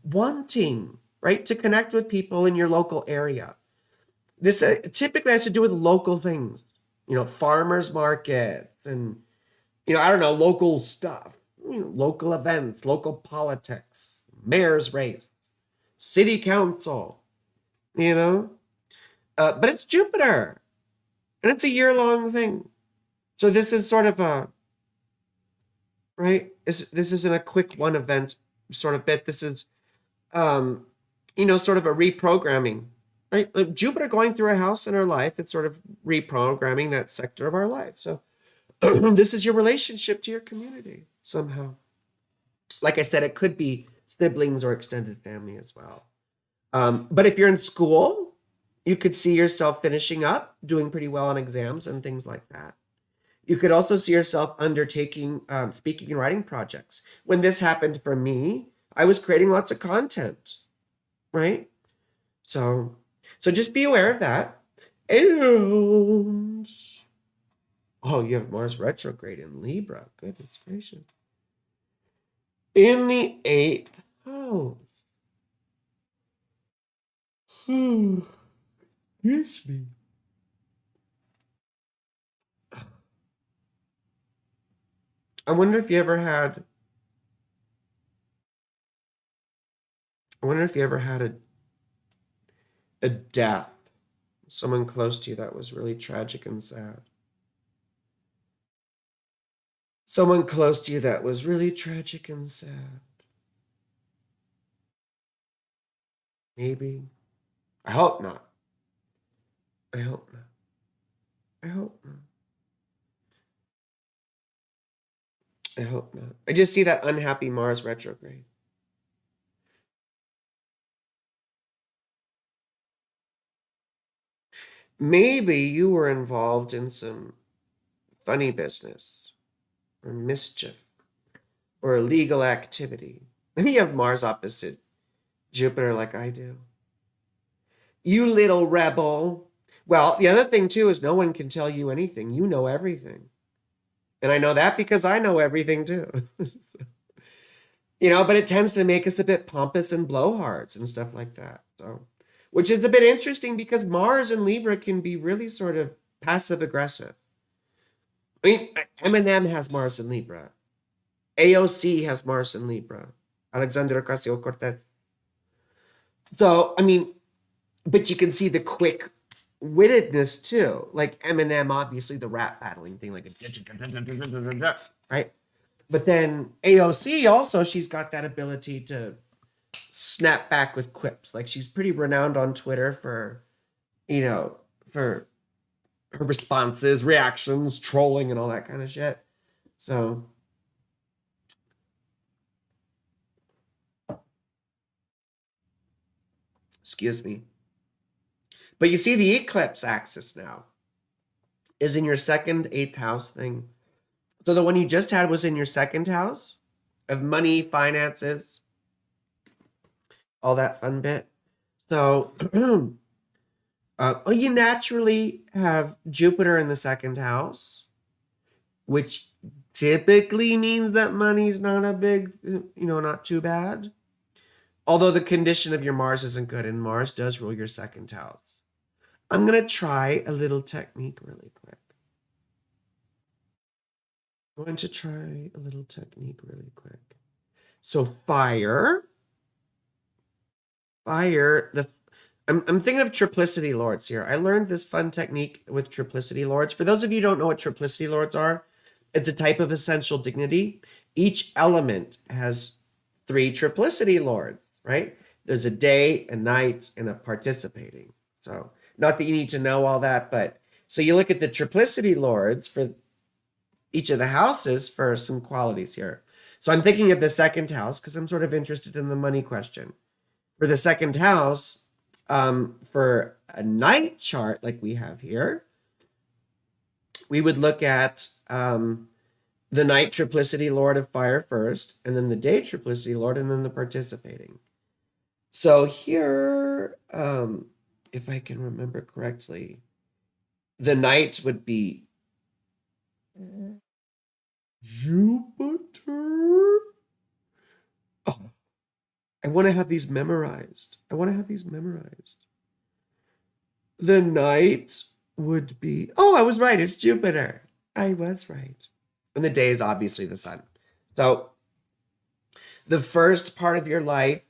wanting, right, to connect with people in your local area. This typically has to do with local things, farmers markets and, I don't know, local stuff, local events, local politics, mayor's race, city council, but it's Jupiter and it's a year-long thing. So this is sort of right? This isn't a quick one event sort of bit. This is, sort of a reprogramming, right? Like Jupiter going through a house in our life, it's sort of reprogramming that sector of our life. So this is your relationship to your community somehow. Like I said, it could be siblings or extended family as well. But if you're in school, you could see yourself finishing up, doing pretty well on exams and things like that. You could also see yourself undertaking speaking and writing projects. When this happened for me, I was creating lots of content, right? So just be aware of that. And you have Mars retrograde in Libra. Goodness gracious. In the 8th house. Excuse me. I wonder if you ever had a death, someone close to you that was really tragic and sad. Someone close to you that was really tragic and sad. Maybe. I hope not. I hope not. I hope not. I hope not. I just see that unhappy Mars retrograde. Maybe you were involved in some funny business or mischief or illegal activity. Maybe you have Mars opposite Jupiter like I do. You little rebel. Well, the other thing too is no one can tell you anything. You know everything. And I know that because I know everything too. But it tends to make us a bit pompous and blowhards and stuff like that. So, which is a bit interesting because Mars and Libra can be really sort of passive aggressive. I mean, Eminem has Mars in Libra. AOC has Mars in Libra. Alexandria Ocasio-Cortez. So, I mean, but you can see the quick wittedness too. Like Eminem, obviously the rap battling thing, like right? But then AOC also, she's got that ability to snap back with quips. Like she's pretty renowned on Twitter for, for her responses, reactions, trolling, and all that kind of shit. So, excuse me. But you see the eclipse axis now is in your second, eighth house thing. So the one you just had was in your second house of money, finances, all that fun bit. So, you naturally have Jupiter in the second house, which typically means that money's not a big, not too bad. Although the condition of your Mars isn't good, and Mars does rule your second house. I'm going to try a little technique really quick. So fire, I'm thinking of triplicity lords here. I learned this fun technique with triplicity lords. For those of you who don't know what triplicity lords are, it's a type of essential dignity. Each element has 3 triplicity lords, right? There's a day, a night, and a participating. So not that you need to know all that, but so you look at the triplicity lords for each of the houses for some qualities here. So I'm thinking of the second house because I'm sort of interested in the money question. For the second house, for a night chart like we have here, we would look at the night triplicity lord of fire first, and then the day triplicity lord, and then the participating. So here, if I can remember correctly, the night would be Jupiter. Oh, I want to have these memorized. The night would be, I was right. It's Jupiter. I was right. And the day is obviously the sun. So the first part of your life,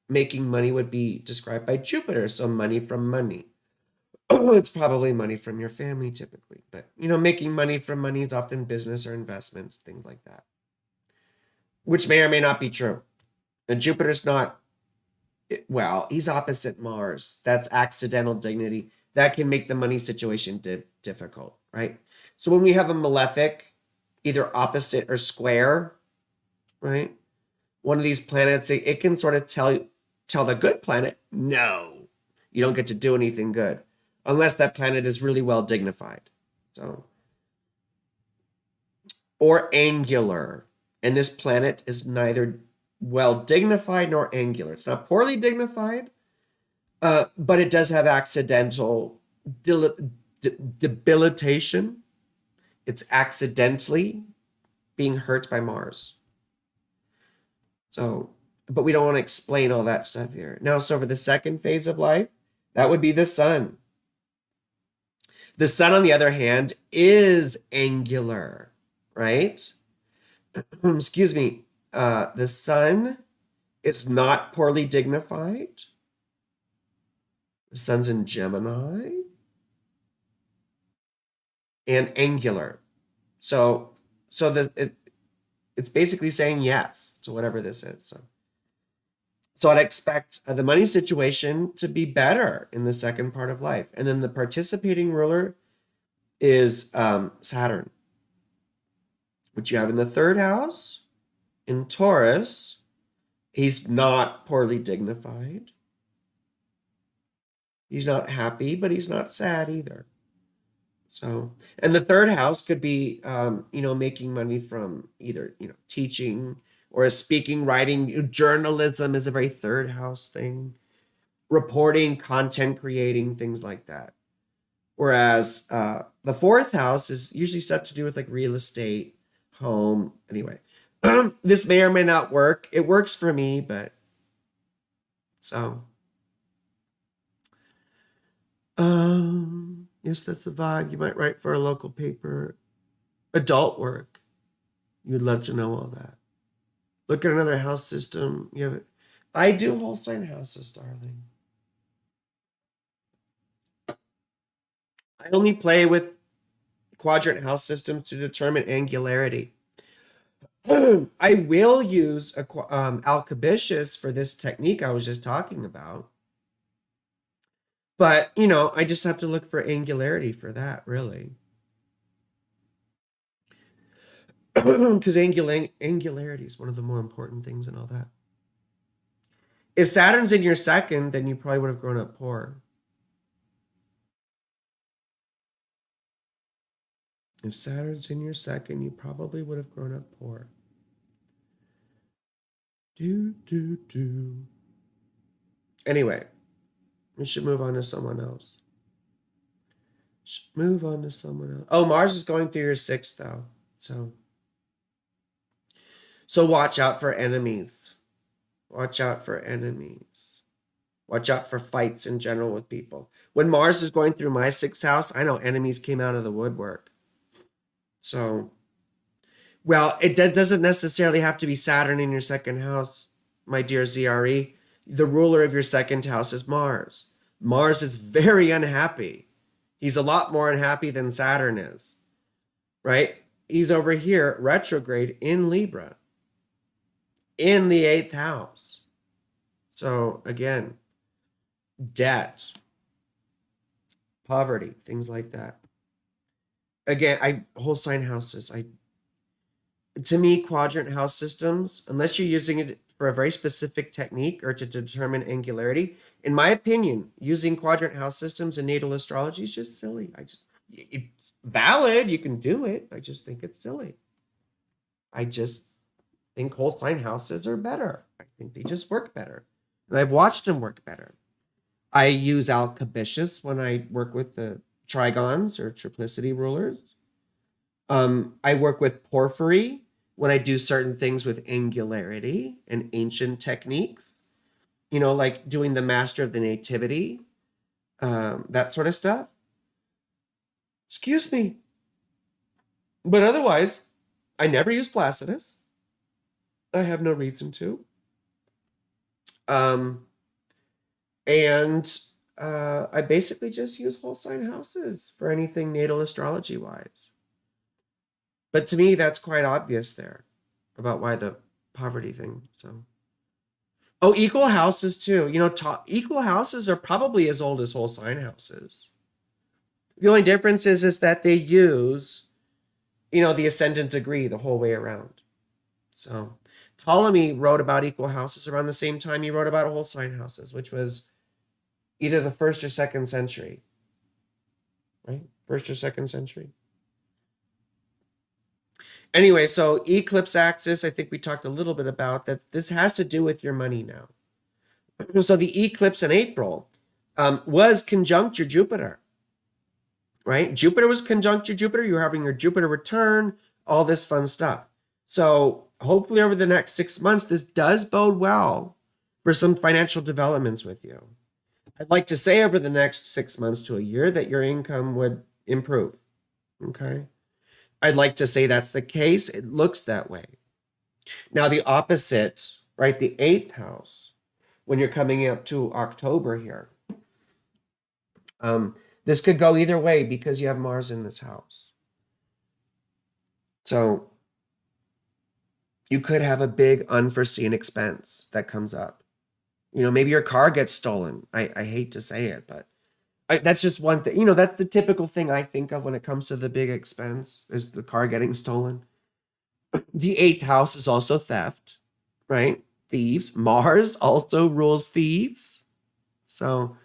making money would be described by Jupiter. So money from money. It's probably money from your family typically. But, making money from money is often business or investments, things like that. Which may or may not be true. And Jupiter's not, he's opposite Mars. That's accidental dignity. That can make the money situation difficult, right? So when we have a malefic, either opposite or square, right? One of these planets, it can sort of tell the good planet, no, you don't get to do anything good unless that planet is really well dignified. So, or angular. And this planet is neither well dignified nor angular. It's not poorly dignified, but it does have accidental debilitation. It's accidentally being hurt by Mars. So, but we don't want to explain all that stuff here. Now, so for the second phase of life, that would be the sun. The sun, on the other hand, is angular, right? Excuse me. The sun is not poorly dignified. The sun's in Gemini and angular. So it's basically saying yes to whatever this is. So I'd expect the money situation to be better in the second part of life. And then the participating ruler is Saturn, which you have in the third house. In Taurus, he's not poorly dignified. He's not happy, but he's not sad either. So, and the third house could be, making money from either, teaching or speaking, writing. Journalism is a very third house thing. Reporting, content creating, things like that. Whereas the fourth house is usually stuff to do with like real estate, home. Anyway, this may or may not work. It works for me, but so. Yes, that's the vibe. You might write for a local paper. Adult work. You'd love to know all that. Look at another house system. You have it. I do whole sign houses, darling. I only play with quadrant house systems to determine angularity. I will use Alcabitius for this technique I was just talking about. But, I just have to look for angularity for that, really. Because angularity is one of the more important things and all that. If Saturn's in your second, then you probably would have grown up poor. If Saturn's in your second, you probably would have grown up poor. Anyway, we should move on to someone else. Oh, Mars is going through your sixth, though. So watch out for enemies. Watch out for enemies. Watch out for fights in general with people. When Mars was going through my sixth house, I know enemies came out of the woodwork. So, well, it doesn't necessarily have to be Saturn in your second house, my dear ZRE. The ruler of your second house is Mars. Mars is very unhappy. He's a lot more unhappy than Saturn is, right? He's over here, retrograde in Libra, in the 8th house. So again, debt, poverty, things like that. Again, whole sign houses. To me, quadrant house systems, unless you're using it for a very specific technique or to determine angularity, in my opinion, using quadrant house systems in natal astrology is just silly. It's valid. You can do it. I just think it's silly. I just think whole sign houses are better. I think they just work better. And I've watched them work better. I use Alcabitius when I work with the trigons or triplicity rulers. I work with porphyry when I do certain things with angularity and ancient techniques, like doing the master of the nativity, that sort of stuff. Excuse me. But otherwise, I never use Placidus. I have no reason to. And I basically just use whole sign houses for anything natal astrology wise. But to me, that's quite obvious there about why the poverty thing. So, equal houses too. Equal houses are probably as old as whole sign houses. The only difference is that they use, the ascendant degree the whole way around. So Ptolemy wrote about equal houses around the same time he wrote about whole sign houses, which was either the 1st or 2nd century, right? 1st or 2nd century. Anyway, so eclipse axis, I think we talked a little bit about that. This has to do with your money now. So the eclipse in April was conjunct your Jupiter, right? Jupiter was conjunct your Jupiter. You were having your Jupiter return, all this fun stuff. So hopefully over the next 6 months, this does bode well for some financial developments with you. I'd like to say over the next 6 months to a year that your income would improve, okay? I'd like to say that's the case. It looks that way. Now, the opposite, right? The 8th house, when you're coming up to October here, this could go either way because you have Mars in this house. So you could have a big unforeseen expense that comes up. Maybe your car gets stolen. I hate to say it, but that's just one thing. That's the typical thing I think of when it comes to the big expense is the car getting stolen. The 8th house is also theft, right? Thieves. Mars also rules thieves. So,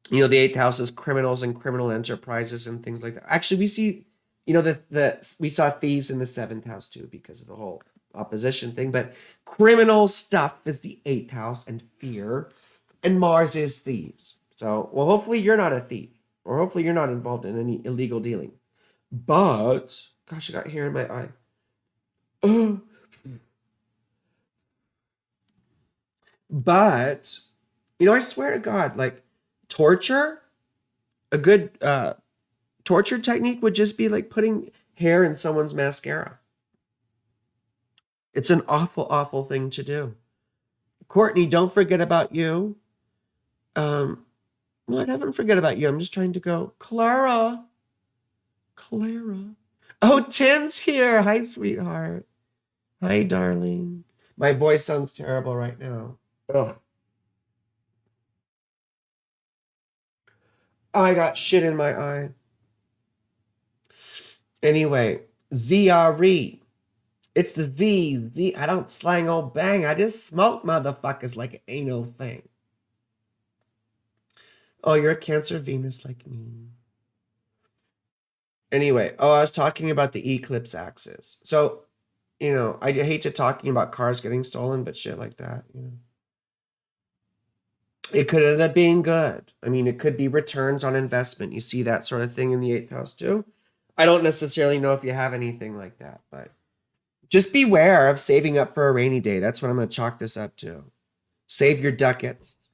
the 8th house is criminals and criminal enterprises and things like that. Actually, we see, we saw thieves in the 7th house too because of the whole opposition thing. But criminal stuff is the 8th house and fear. And Mars is thieves. So, well, hopefully you're not a thief. Or hopefully you're not involved in any illegal dealing. But, gosh, I got hair in my eye. But, I swear to God, like, torture, a good torture technique would just be like putting hair in someone's mascara. It's an awful, awful thing to do. Courtney, don't forget about you. I haven't forget about you. I'm just trying to go, Clara. Oh, Tim's here. Hi, sweetheart. Hi, darling. My voice sounds terrible right now. Ugh. I got shit in my eye. Anyway, ZRE. It's the Z. Z. I don't slang old bang. I just smoke motherfuckers like it ain't no thing. Oh, you're a Cancer Venus like me. Anyway, I was talking about the eclipse axis. So, I hate to talking about cars getting stolen, but shit like that. It could end up being good. I mean, it could be returns on investment. You see that sort of thing in the eighth house too. I don't necessarily know if you have anything like that, but just beware of saving up for a rainy day. That's what I'm going to chalk this up to. Save your ducats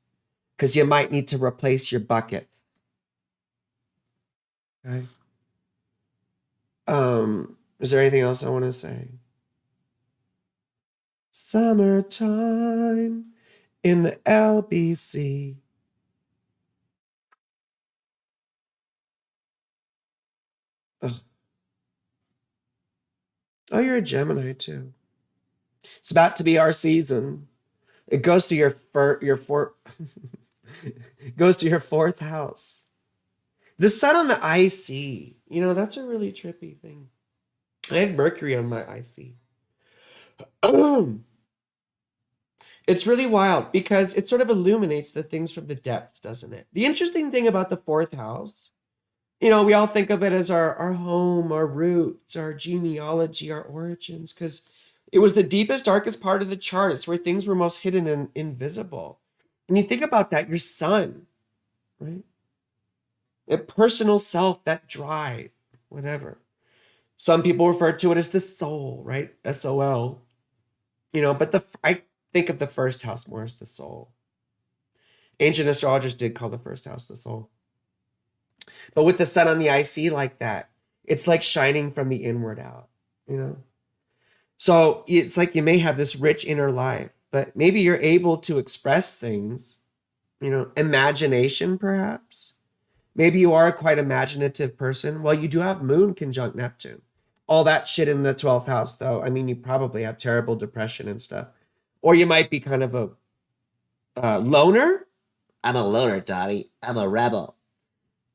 because you might need to replace your buckets. Okay. Is there anything else I want to say? Summertime in the LBC. Ugh. Oh, you're a Gemini too. It's about to be our season. It goes to your fourth goes to your fourth house. The sun on the IC. That's a really trippy thing. I have Mercury on my IC. It's really wild because it sort of illuminates the things from the depths, doesn't it? The interesting thing about the fourth house, we all think of it as our home, our roots, our genealogy, our origins, because it was the deepest, darkest part of the chart. It's where things were most hidden and invisible. And you think about that, your sun, right? A personal self, that drive, whatever. Some people refer to it as the soul, right? SOL. But I think of the first house more as the soul. Ancient astrologers did call the first house the soul. But with the sun on the IC like that, it's like shining from the inward out. So it's like you may have this rich inner life, but maybe you're able to express things, imagination perhaps. Maybe you are a quite imaginative person. Well, you do have Moon conjunct Neptune. All that shit in the 12th house, though. I mean, you probably have terrible depression and stuff. Or you might be kind of a loner. I'm a loner, Dottie. I'm a rebel.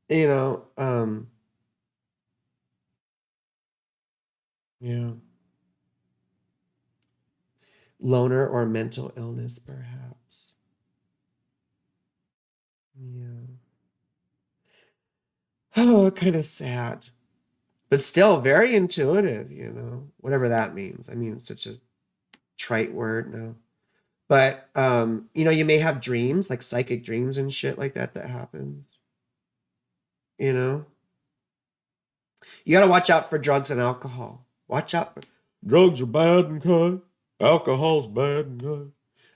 You know, um, yeah. Loner or mental illness, perhaps. Yeah. Oh, kind of sad. But still very intuitive, whatever that means. I mean, it's such a trite word now. But you may have dreams, like psychic dreams and shit like that happens. You know? You gotta watch out for drugs and alcohol. Watch out for drugs are bad and good. Alcohol's bad and good.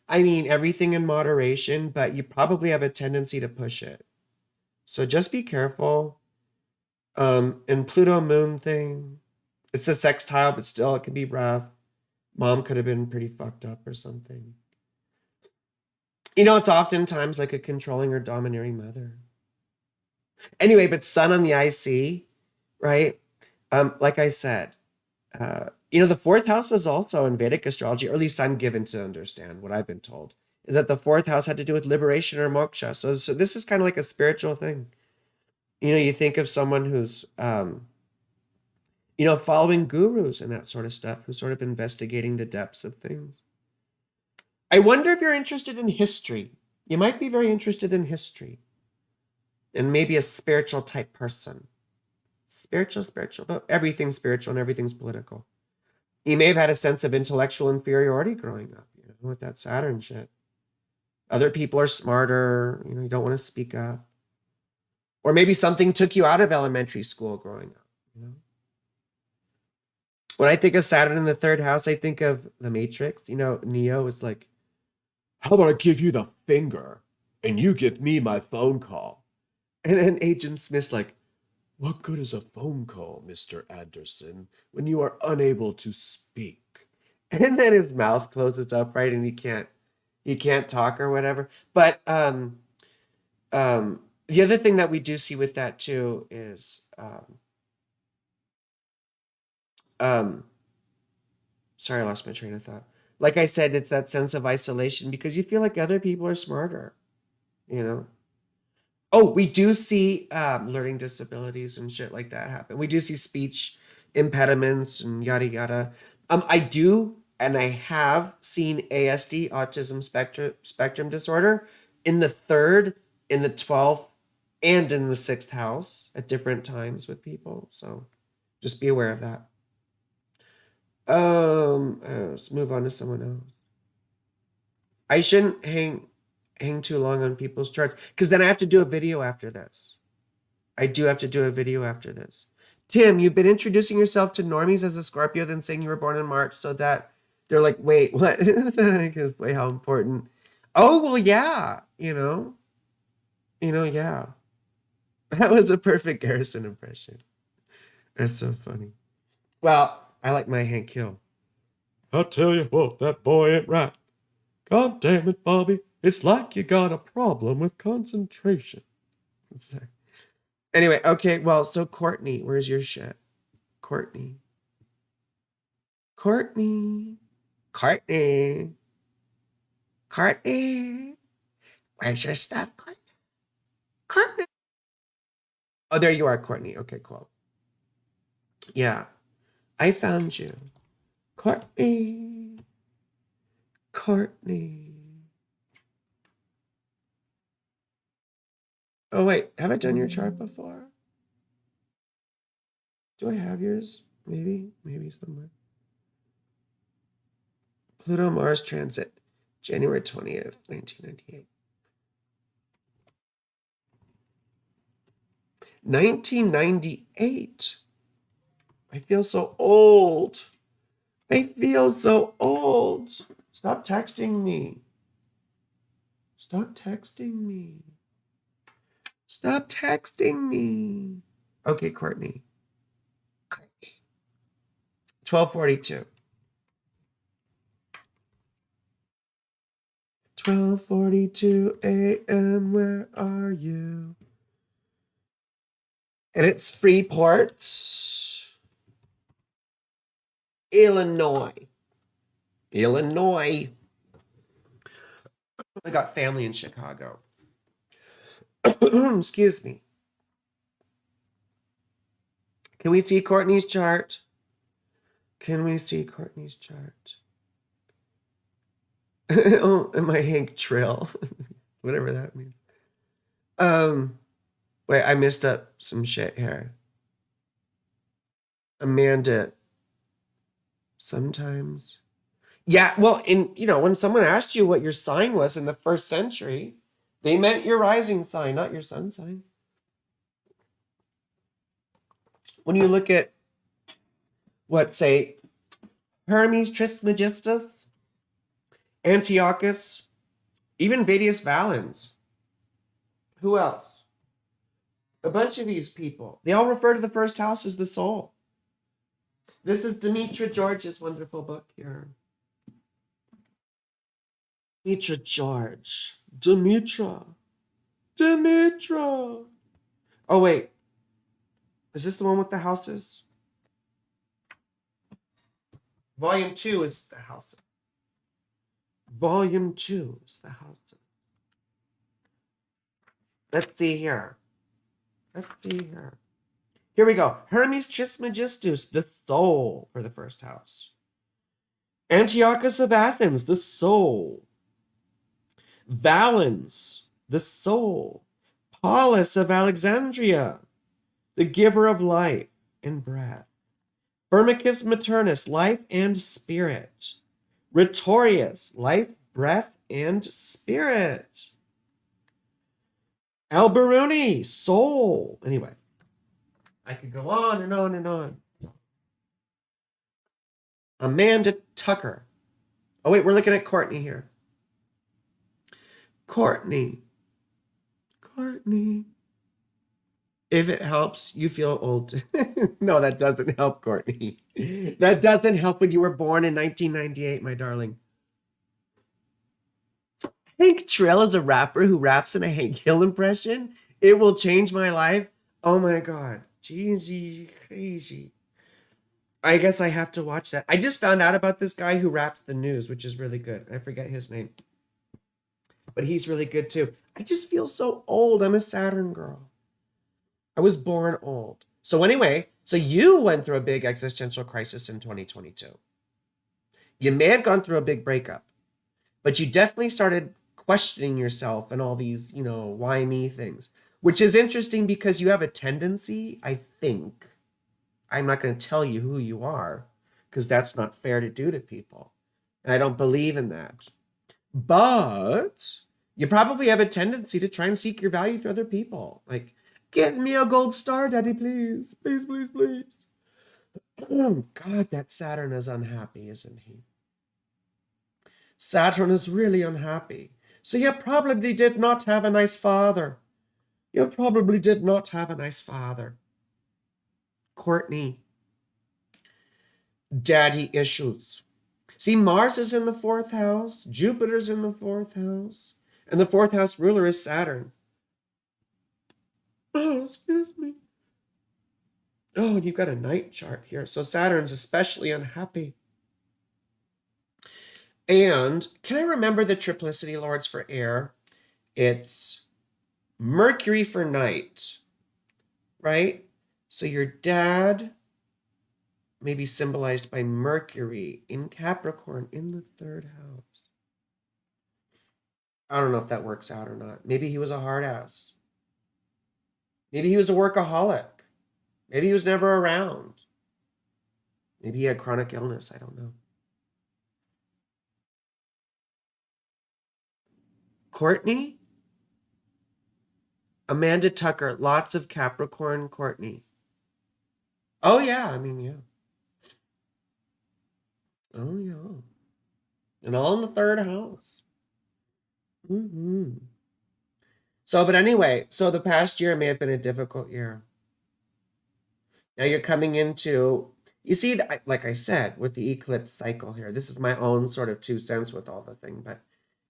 I mean everything in moderation, but you probably have a tendency to push it. So just be careful. And Pluto Moon thing. It's a sextile, but still it can be rough. Mom could have been pretty fucked up or something. It's oftentimes like a controlling or domineering mother. Anyway, but Sun on the IC, right? Like I said, the fourth house was also in Vedic astrology, or at least I'm given to understand what I've been told, is that the fourth house had to do with liberation or moksha. So this is kind of like a spiritual thing. You think of someone who's, following gurus and that sort of stuff, who's sort of investigating the depths of things. I wonder if you're interested in history. You might be very interested in history. And maybe a spiritual type person. Spiritual, but everything's spiritual and everything's political. You may have had a sense of intellectual inferiority growing up, with that Saturn shit. Other people are smarter, you don't want to speak up. Or maybe something took you out of elementary school growing up. When I think of Saturn in the third house, I think of the Matrix. Neo is like, how about I give you the finger and you give me my phone call? And then Agent Smith's like, what good is a phone call, Mr. Anderson, when you are unable to speak? And then his mouth closes up, right? And he can't talk or whatever. But the other thing that we do see with that too is um, sorry, I lost my train of thought. Like I said, it's that sense of isolation because you feel like other people are smarter, you know? Oh, we do see learning disabilities and shit like that happen. We do see speech impediments and yada yada. I do, and I have seen ASD, autism spectrum disorder, in the third, in the 12th, and in the sixth house at different times with people. So just be aware of that. Let's move on to someone else. I shouldn't hang too long on people's charts because then I have to do a video after this. I do have to do a video after this. Tim, you've been introducing yourself to normies as a Scorpio, then saying you were born in March, so that they're like, wait, what? Wait, how important? Oh, well, yeah, yeah. That was a perfect Garrison impression. That's so funny. Well, I like my Hank Hill. I'll tell you what, that boy ain't right. God damn it, Bobby. It's like you got a problem with concentration. Sorry. Anyway, okay, well, so Courtney, where's your shit? Courtney. Courtney. Courtney. Courtney. Where's your stuff, Courtney? Courtney. Oh, there you are, Courtney. Okay, cool. Yeah, I found you. Courtney. Courtney. Oh, wait, have I done your chart before? Do I have yours? Maybe somewhere. Pluto Mars transit, January 20th, 1998. 1998. I feel so old. I feel so old. Stop texting me. Stop texting me. Stop texting me. Okay, Courtney. 12:42. 12:42 a.m. Where are you? And it's Freeport, Illinois. Illinois. I got family in Chicago. Excuse me. Can we see Courtney's chart? Can we see Courtney's chart? Oh, and my Hank Trill. Whatever that means. Wait, I messed up some shit here. Amanda. Sometimes. Yeah, well, when someone asked you what your sign was in the 1st century, they meant your rising sign, not your sun sign. When you look at say, Hermes Trismegistus, Antiochus, even Vedius Valens. Who else? A bunch of these people. They all refer to the 1st house as the soul. This is Demetra George's wonderful book here. Demetra George. Demetra. Oh, wait. Is this the one with the houses? Volume 2 is the houses. Volume 2 is the houses. Let's see here. Here we go. Hermes Trismegistus, the soul for the 1st house. Antiochus of Athens, the soul. Valens, the soul. Paulus of Alexandria, the giver of life and breath. Firmicus Maternus, life and spirit. Rhetorius, life, breath, and spirit. Alberuni, soul. Anyway, I could go on and on and on. Amanda Tucker. Oh, wait, we're looking at Courtney here. Courtney. If it helps, you feel old. No, that doesn't help, Courtney. That doesn't help when you were born in 1998, my darling. Hank Trill is a rapper who raps in a Hank Hill impression. It will change my life. Oh my God. Jeezy, crazy. I guess I have to watch that. I just found out about this guy who raps the news, which is really good. I forget his name, but he's really good too. I just feel so old. I'm a Saturn girl. I was born old. So anyway, so you went through a big existential crisis in 2022. You may have gone through a big breakup, but you definitely started questioning yourself and all these, why me things, which is interesting because you have a tendency, I think, I'm not going to tell you who you are because that's not fair to do to people. And I don't believe in that. But you probably have a tendency to try and seek your value through other people. Like, give me a gold star, daddy, please. Please, please, please. Oh, God, that Saturn is unhappy, isn't he? Saturn is really unhappy. So you probably did not have a nice father. You probably did not have a nice father. Courtney, daddy issues. See, Mars is in the fourth house, Jupiter's in the fourth house, and the fourth house ruler is Saturn. Oh, excuse me. Oh, and you've got a night chart here. So Saturn's especially unhappy. And can I remember the triplicity lords for air? It's Mercury for night, right? So your dad may be symbolized by Mercury in Capricorn in the third house. I don't know if that works out or not. Maybe he was a hard ass. Maybe he was a workaholic. Maybe he was never around. Maybe he had chronic illness. I don't know. Courtney? Amanda Tucker, lots of Capricorn Courtney. Oh, yeah. I mean, yeah. Oh, yeah. And all in the third house. Mm-hmm. So, but anyway, so the past year may have been a difficult year. Now you're coming into, you see, like I said, with the eclipse cycle here, this is my own sort of 2 cents with all the thing, but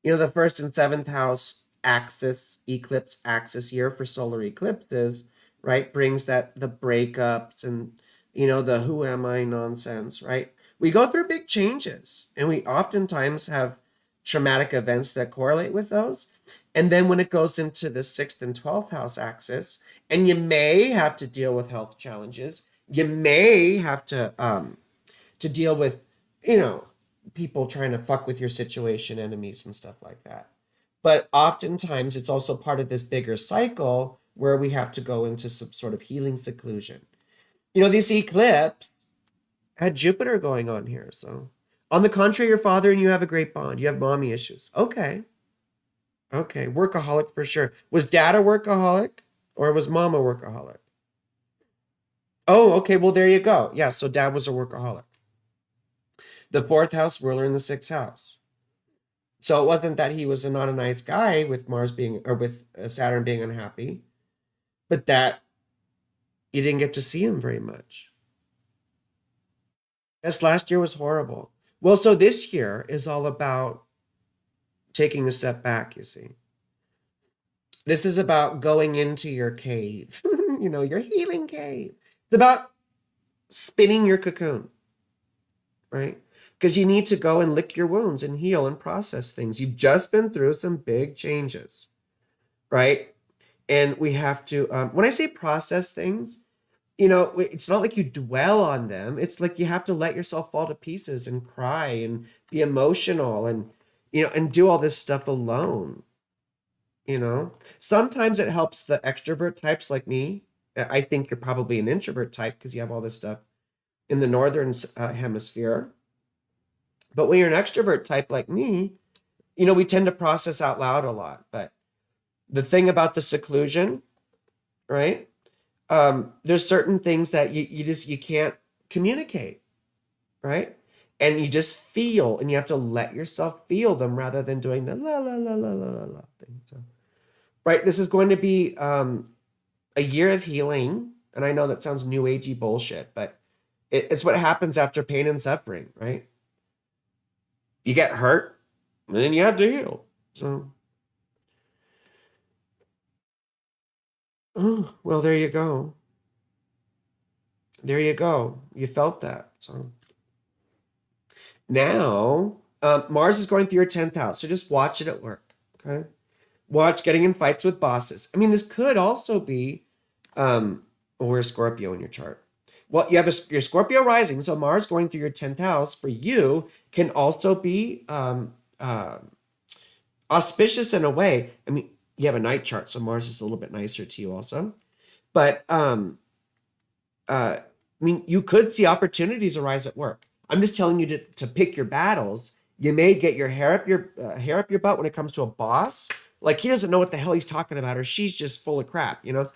the first and seventh house axis, eclipse axis year for solar eclipses, right, brings that the breakups and, the who am I nonsense, right? We go through big changes and we oftentimes have traumatic events that correlate with those. And then when it goes into the 6th and 12th house axis, and you may have to deal with health challenges, you may have to deal with, people trying to fuck with your situation, enemies and stuff like that. But oftentimes it's also part of this bigger cycle where we have to go into some sort of healing seclusion. This eclipse had Jupiter going on here. So on the contrary, your father and you have a great bond. You have mommy issues. Okay. Workaholic for sure. Was dad a workaholic or was mom a workaholic? Oh, okay. Well, there you go. Yeah, so dad was a workaholic. The fourth house ruler in the sixth house. So it wasn't that he was not a nice guy with Mars being, or with Saturn being unhappy, but that you didn't get to see him very much. Yes, last year was horrible. Well, so this year is all about taking a step back, you see. This is about going into your cave, your healing cave. It's about spinning your cocoon, right? Because you need to go and lick your wounds and heal and process things. You've just been through some big changes, right? And we have to, when I say process things, it's not like you dwell on them. It's like you have to let yourself fall to pieces and cry and be emotional and, and do all this stuff alone. Sometimes it helps the extrovert types like me. I think you're probably an introvert type because you have all this stuff in the northern hemisphere. But when you're an extrovert type like me, we tend to process out loud a lot. But the thing about the seclusion, right? There's certain things that you can't communicate, right? And you just feel, and you have to let yourself feel them rather than doing the la la la la la la la thing. So, right, this is going to be a year of healing, and I know that sounds new agey bullshit, but it's what happens after pain and suffering, right? You get hurt, and then you have to heal. So, oh, well, there you go. There you go. You felt that. So now Mars is going through your 10th house. So just watch it at work. Okay. Watch getting in fights with bosses. I mean, this could also be, or a Scorpio in your chart. Well, you have your Scorpio rising, so Mars going through your 10th house for you can also be auspicious in a way. I mean, you have a night chart, so Mars is a little bit nicer to you also. But I mean, you could see opportunities arise at work. I'm just telling you to pick your battles. You may get your hair up your butt when it comes to a boss. Like he doesn't know what the hell he's talking about, or she's just full of crap. You know,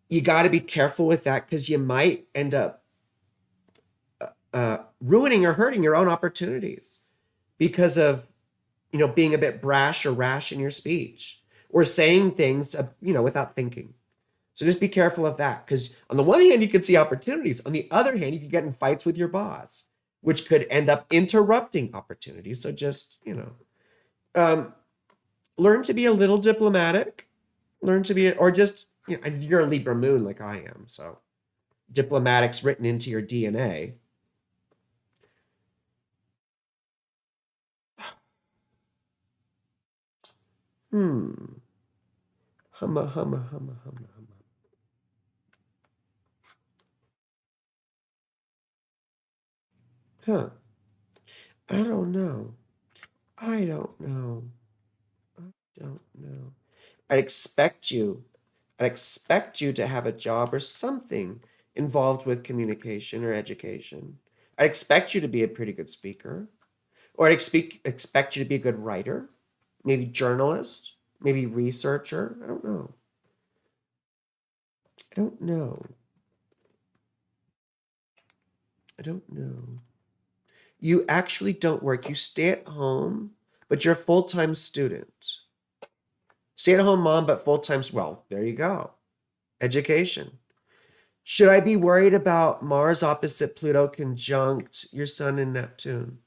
you got to be careful with that because you might end up ruining or hurting your own opportunities because of being a bit brash or rash in your speech or saying things without thinking. So just be careful of that because on the one hand, you could see opportunities. On the other hand, you could get in fights with your boss, which could end up interrupting opportunities. So just, learn to be a little diplomatic, learn to be, or just, you're a Libra moon like I am. So diplomatic's written into your DNA. Hmm. Humma, humma, humma, humma, humma. Huh. I don't know. I don't know. I don't know. I'd expect you. I'd expect you to have a job or something involved with communication or education. I'd expect you to be a pretty good speaker. Or I'd expect you to be a good writer, maybe journalist, maybe researcher. I don't know. I don't know. I don't know. You actually don't work. You stay at home, but you're a full-time student. Stay-at-home mom, but full-time. Well, there you go. Education. Should I be worried about Mars opposite Pluto conjunct your Sun and Neptune?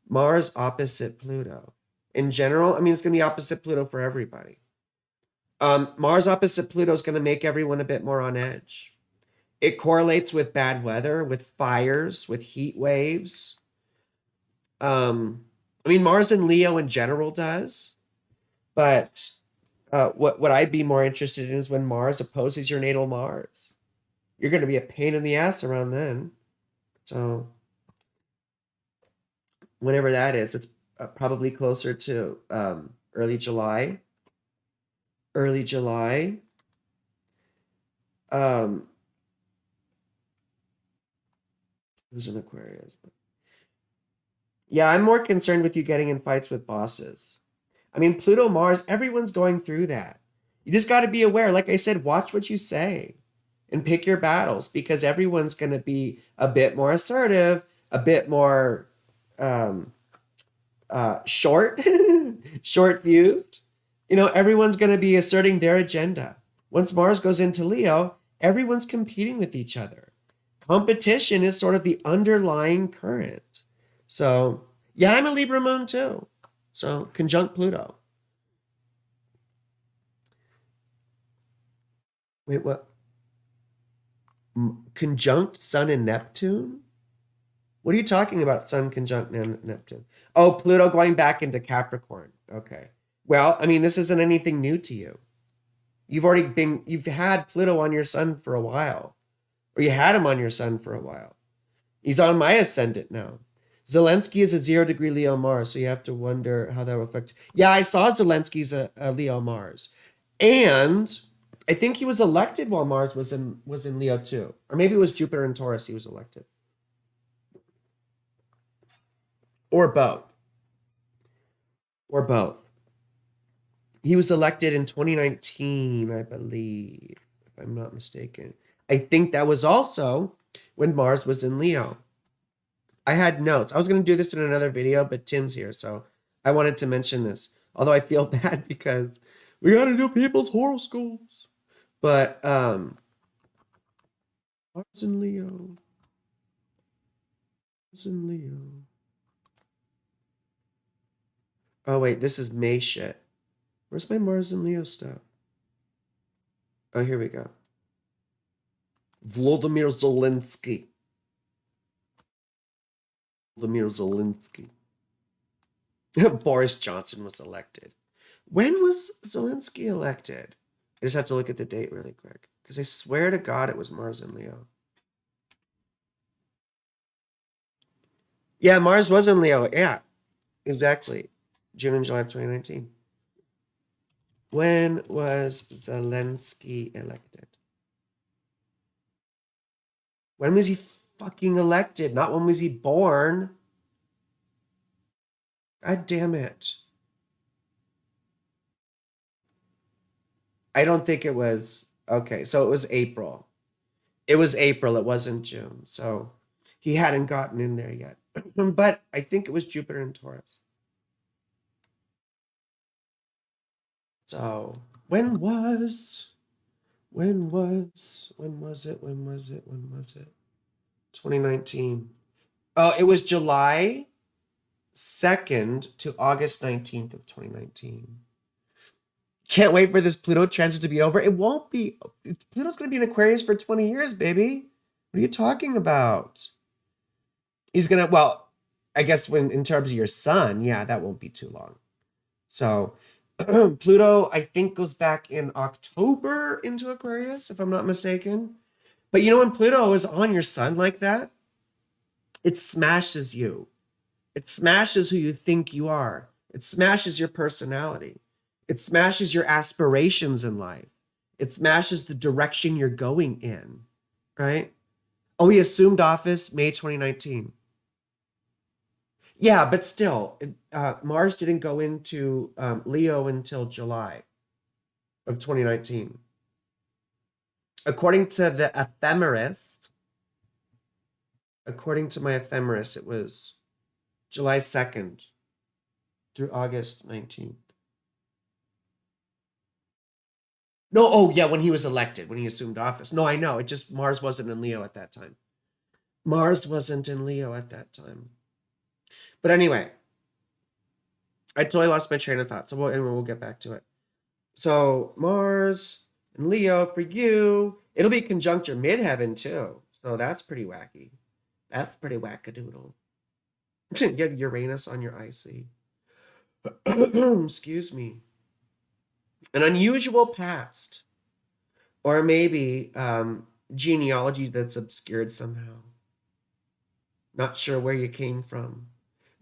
Mars opposite Pluto. In general, I mean, it's going to be opposite Pluto for everybody. Mars opposite Pluto is going to make everyone a bit more on edge. It correlates with bad weather, with fires, with heat waves. I mean, Mars in Leo in general does, but what I'd be more interested in is when Mars opposes your natal Mars. You're going to be a pain in the ass around then. So whenever that is, it's probably closer to early July. Early July. Who's in Aquarius? Yeah, I'm more concerned with you getting in fights with bosses. I mean, Pluto, Mars, everyone's going through that. You just got to be aware. Like I said, watch what you say and pick your battles because everyone's going to be a bit more assertive, a bit more short, short fused. Everyone's going to be asserting their agenda. Once Mars goes into Leo, everyone's competing with each other. Competition is sort of the underlying current. So, yeah, I'm a Libra moon too. So, conjunct Pluto. Wait, what? Conjunct Sun and Neptune? What are you talking about, Sun conjunct Neptune? Oh, Pluto going back into Capricorn. Okay. Well, I mean, this isn't anything new to you. You've had Pluto on your Sun for a while, or you had him on your Sun for a while. He's on my ascendant now. Zelensky is a 0-degree Leo Mars, so you have to wonder how that will affect. Yeah, I saw Zelensky's a Leo Mars, and I think he was elected while Mars was in Leo too, or maybe it was Jupiter and Taurus he was elected, or both, or both. He was elected in 2019, I believe, if I'm not mistaken. I think that was also when Mars was in Leo. I had notes. I was going to do this in another video, but Tim's here, so I wanted to mention this. Although I feel bad because we got to do people's horoscopes. But Mars in Leo. Mars in Leo. Oh wait, this is May shit. Where's my Mars in Leo stuff? Oh, here we go. Volodymyr Zelensky. Volodymyr Zelensky. Boris Johnson was elected. When was Zelensky elected? I just have to look at the date really quick because I swear to God it was Mars and Leo. Yeah, Mars was in Leo. Yeah, exactly. June and July of 2019. When was Zelensky elected? When was he fucking elected? Not when was he born? God damn it. I don't think it was. Okay, so it was April. It was April. It wasn't June. So he hadn't gotten in there yet. But I think it was Jupiter and Taurus. So when was it? 2019. Oh, it was July 2nd to August 19th of 2019. Can't wait for this Pluto transit to be over. It won't be. Pluto's going to be in Aquarius for 20 years, baby. What are you talking about? He's going to, well, I guess when in terms of your sun, yeah, that won't be too long. So Pluto, I think, goes back in October into Aquarius, if I'm not mistaken. But you know, when Pluto is on your sun like that, it smashes you. It smashes who you think you are. It smashes your personality. It smashes your aspirations in life. It smashes the direction you're going in, right? Oh, he assumed office May 2019. Yeah, but still, Mars didn't go into Leo until July of 2019. According to the ephemeris, according to my ephemeris, it was July 2nd through August 19th. No, oh yeah, when he was elected, when he assumed office. No, I know. It just Mars wasn't in Leo at that time. Mars wasn't in Leo at that time. But anyway, I totally lost my train of thought. So we'll get back to it. So Mars and Leo for you. It'll be conjuncture midheaven too. So that's pretty wacky. That's pretty wackadoodle. You have Uranus on your IC. Excuse me. An unusual past. Or maybe genealogy that's obscured somehow. Not sure where you came from.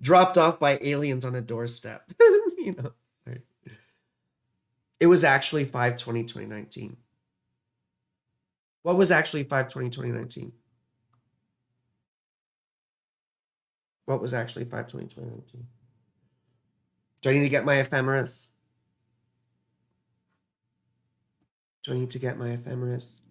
Dropped off by aliens on a doorstep. You know. Right. It was actually 5/20/2019. What was actually 5/20/2019? What was actually 5/20/2019? Do I need to get my ephemeris? Do I need to get my ephemeris?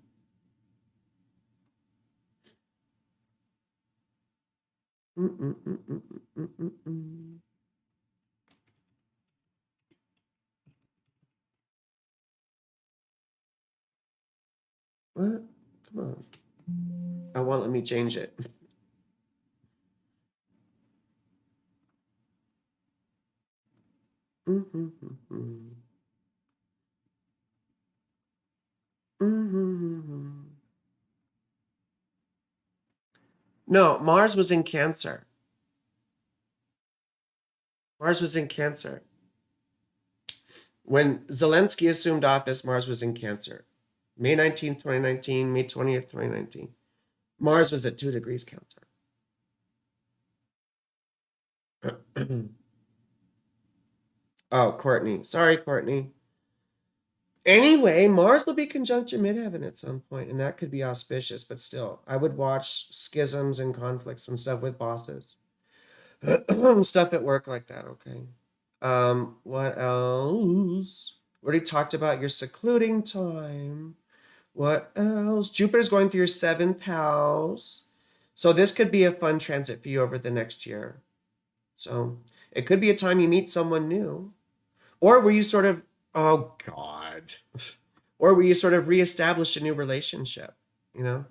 What? Come on. Oh, won't let me change it. No, Mars was in Cancer. Mars was in Cancer. When Zelensky assumed office, Mars was in Cancer. May 19th, 2019, May 20th, 2019. Mars was at 2 degrees Cancer. Oh, Courtney. Sorry, Courtney. Anyway, Mars will be conjunction midheaven at some point, and that could be auspicious, but still, I would watch schisms and conflicts and stuff with bosses. Stuff at work like that, okay? What else? We already talked about your secluding time. What else? Jupiter's going through your 7th house. So this could be a fun transit for you over the next year. So it could be a time you meet someone new. Or where you sort of, oh God. Or where you sort of reestablish a new relationship, you know?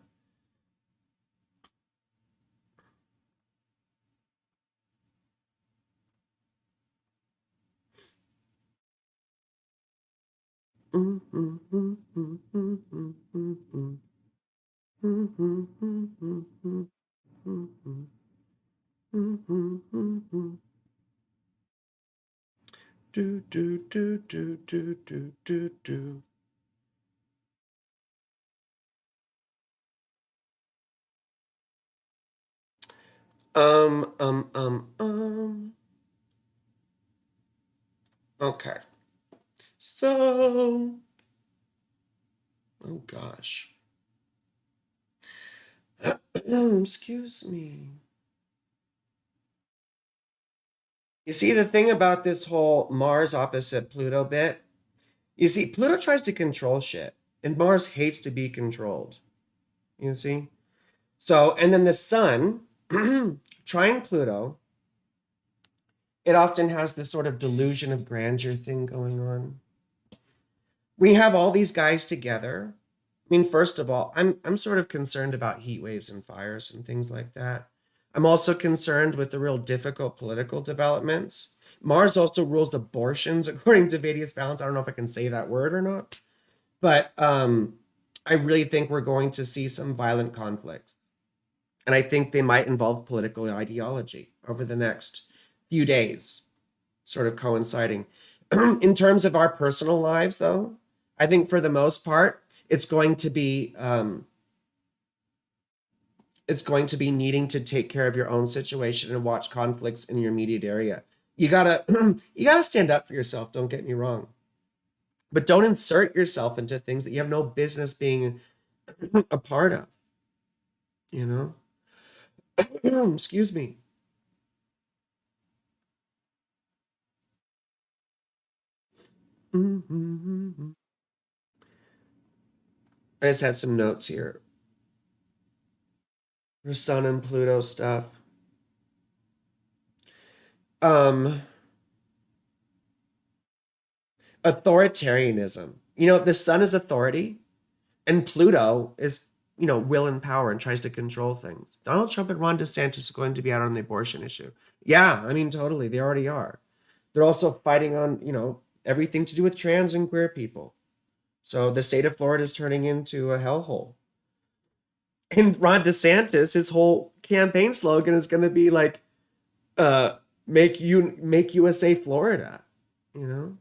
Do do do do do do do do. Um, um, um, um. Okay. So, oh gosh. Excuse me. You see, the thing about this whole Mars opposite Pluto bit, you see, Pluto tries to control shit, and Mars hates to be controlled. You see? So, and then the sun, trying Pluto, it often has this sort of delusion of grandeur thing going on. We have all these guys together. I mean, first of all, I'm sort of concerned about heat waves and fires and things like that. I'm also concerned with the real difficult political developments. Mars also rules abortions according to Vedic balance. I don't know if I can say that word or not, but I really think we're going to see some violent conflicts. And I think they might involve political ideology over the next few days, sort of coinciding. In terms of our personal lives, though, I think for the most part, it's going to be needing to take care of your own situation and watch conflicts in your immediate area. You gotta you gotta stand up for yourself. Don't get me wrong, but don't insert yourself into things that you have no business being a part of. You know, excuse me. I just had some notes here for Sun and Pluto stuff. Um, Authoritarianism. You know, the Sun is authority, and Pluto is, will and power and tries to control things. Donald Trump and Ron DeSantis are going to be out on the abortion issue. Yeah, I mean, totally. They already are. They're also fighting on, everything to do with trans and queer people. So the state of Florida is turning into a hellhole. And Ron DeSantis, his whole campaign slogan is going to be like, make USA Florida, you know?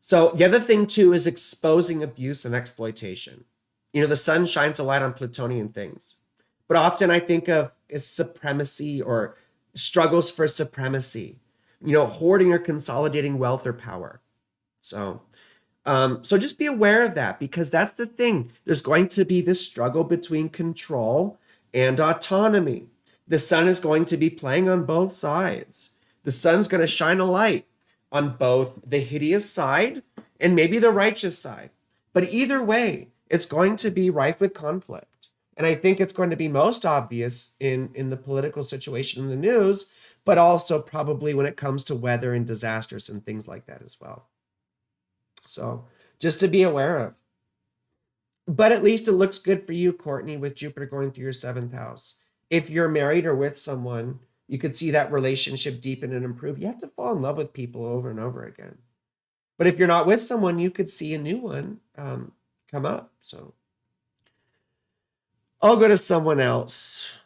So the other thing too is exposing abuse and exploitation. The sun shines a light on Plutonian things, but often I think of is supremacy or struggles for supremacy, hoarding or consolidating wealth or power. So just be aware of that, because that's the thing. There's going to be this struggle between control and autonomy. The sun is going to be playing on both sides. The sun's going to shine a light on both the hideous side and maybe the righteous side. But either way, it's going to be rife with conflict. And I think it's going to be most obvious in the political situation in the news, but also probably when it comes to weather and disasters and things like that as well. So just to be aware of. But at least it looks good for you, Courtney, with Jupiter going through your seventh house. If you're married or with someone, you could see that relationship deepen and improve. You have to fall in love with people over and over again. But if you're not with someone, you could see a new one come up. So I'll go to someone else.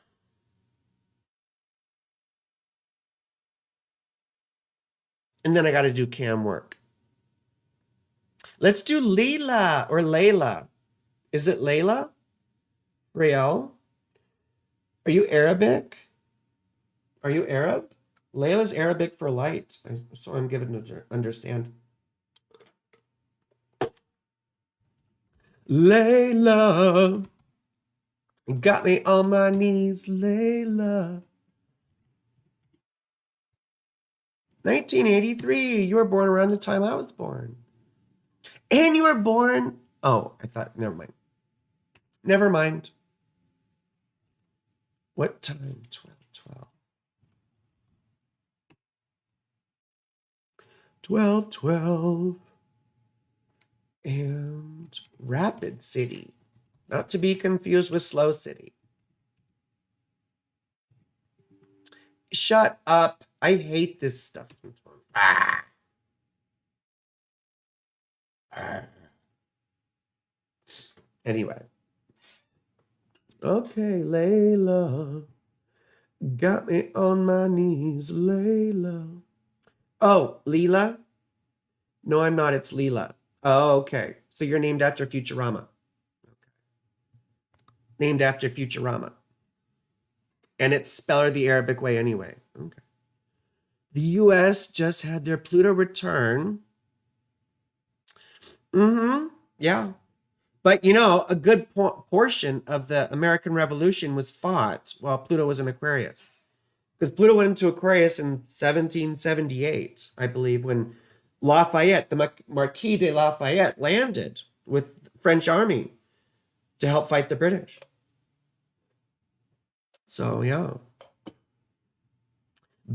And then I got to do cam work. Let's do Leela or Layla. Is it Layla? Riel? Are you Arabic? Are you Arab? Layla's Arabic for light, so I'm given to understand. Layla, got me on my knees, Layla. 1983, you were born around the time I was born. And you were born, oh, I thought, never mind. Never mind. What time? 12, 12. 12, 12. And Rapid City. Not to be confused with Slow City. Shut up. I hate this stuff. Ah. Ah. Anyway. Okay, Layla. Got me on my knees, Layla. Oh, Leela? No, I'm not. It's Leela. Oh, okay. So you're named after Futurama. Named after Futurama. And it's spelled the Arabic way anyway. Okay. The US just had their Pluto return. Mm-hmm. Yeah. But you know, a good portion of the American Revolution was fought while Pluto was in Aquarius. Because Pluto went into Aquarius in 1778, I believe, when Lafayette, the Marquis de Lafayette, landed with the French army to help fight the British. So, yeah.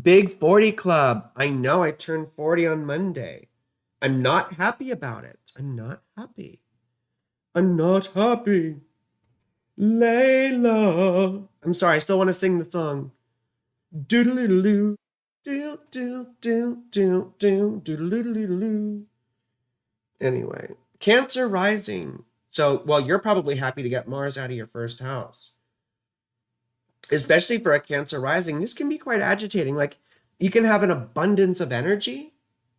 Big 40 Club. I know I turned 40 on Monday. I'm not happy about it. I'm not happy. I'm not happy. Layla. I'm sorry, I still want to sing the song. Doodle-doodle-doo. Do-do-do-do-do-do-do-do-do-do. Anyway, Cancer rising. So, well, you're probably happy to get Mars out of your first house. Especially for a Cancer rising, this can be quite agitating. Like, you can have an abundance of energy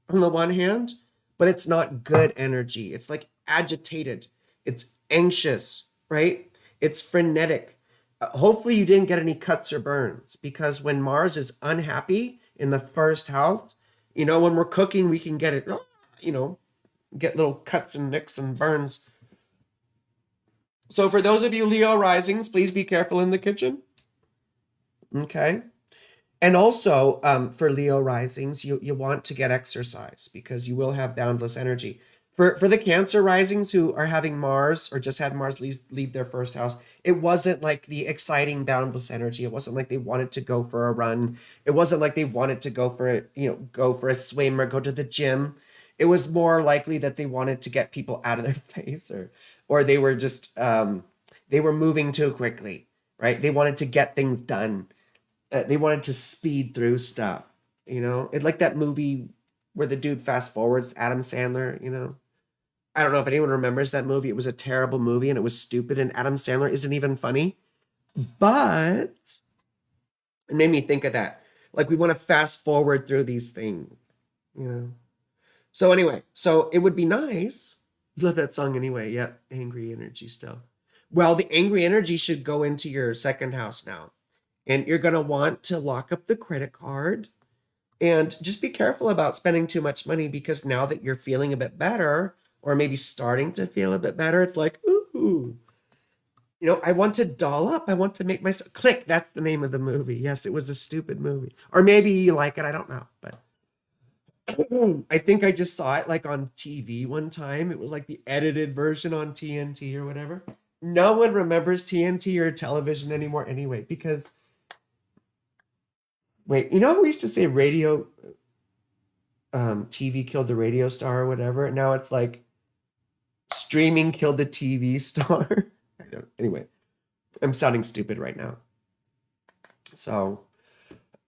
on the one hand, but it's not good energy. It's like agitated. It's anxious, right? It's frenetic. Hopefully you didn't get any cuts or burns, because when Mars is unhappy in the first house, you know, when we're cooking, we can get it, you know, get little cuts and nicks and burns. So for those of you Leo risings, please be careful in the kitchen. Okay. And also for Leo risings, you want to get exercise because you will have boundless energy. For the Cancer risings who are having Mars or just had Mars leave their first house, it wasn't like the exciting boundless energy. It wasn't like they wanted to go for a run. It wasn't like they wanted to go for go for a swim or go to the gym. It was more likely that they wanted to get people out of their face, or they were just they were moving too quickly, right? They wanted to get things done. They wanted to speed through stuff, you know. It like that movie where the dude fast forwards, Adam Sandler, you know. I don't know if anyone remembers that movie. It was a terrible movie and it was stupid, and Adam Sandler isn't even funny. But it made me think of that. Like we want to fast forward through these things, you know. So anyway, so it would be nice. You love that song anyway. Yep, angry energy still. Well, the angry energy should go into your second house now. And you're going to want to lock up the credit card and just be careful about spending too much money, because now that you're feeling a bit better, or maybe starting to feel a bit better, it's like, ooh, you know, I want to doll up. I want to make myself click. That's the name of the movie. Yes, it was a stupid movie. Or maybe you like it. I don't know. But I think I just saw it like on TV one time. It was like the edited version on TNT or whatever. No one remembers TNT or television anymore anyway, because wait, you know, we used to say radio, TV killed the radio star or whatever. Now it's like streaming killed the TV star. I don't, anyway, I'm sounding stupid right now. So,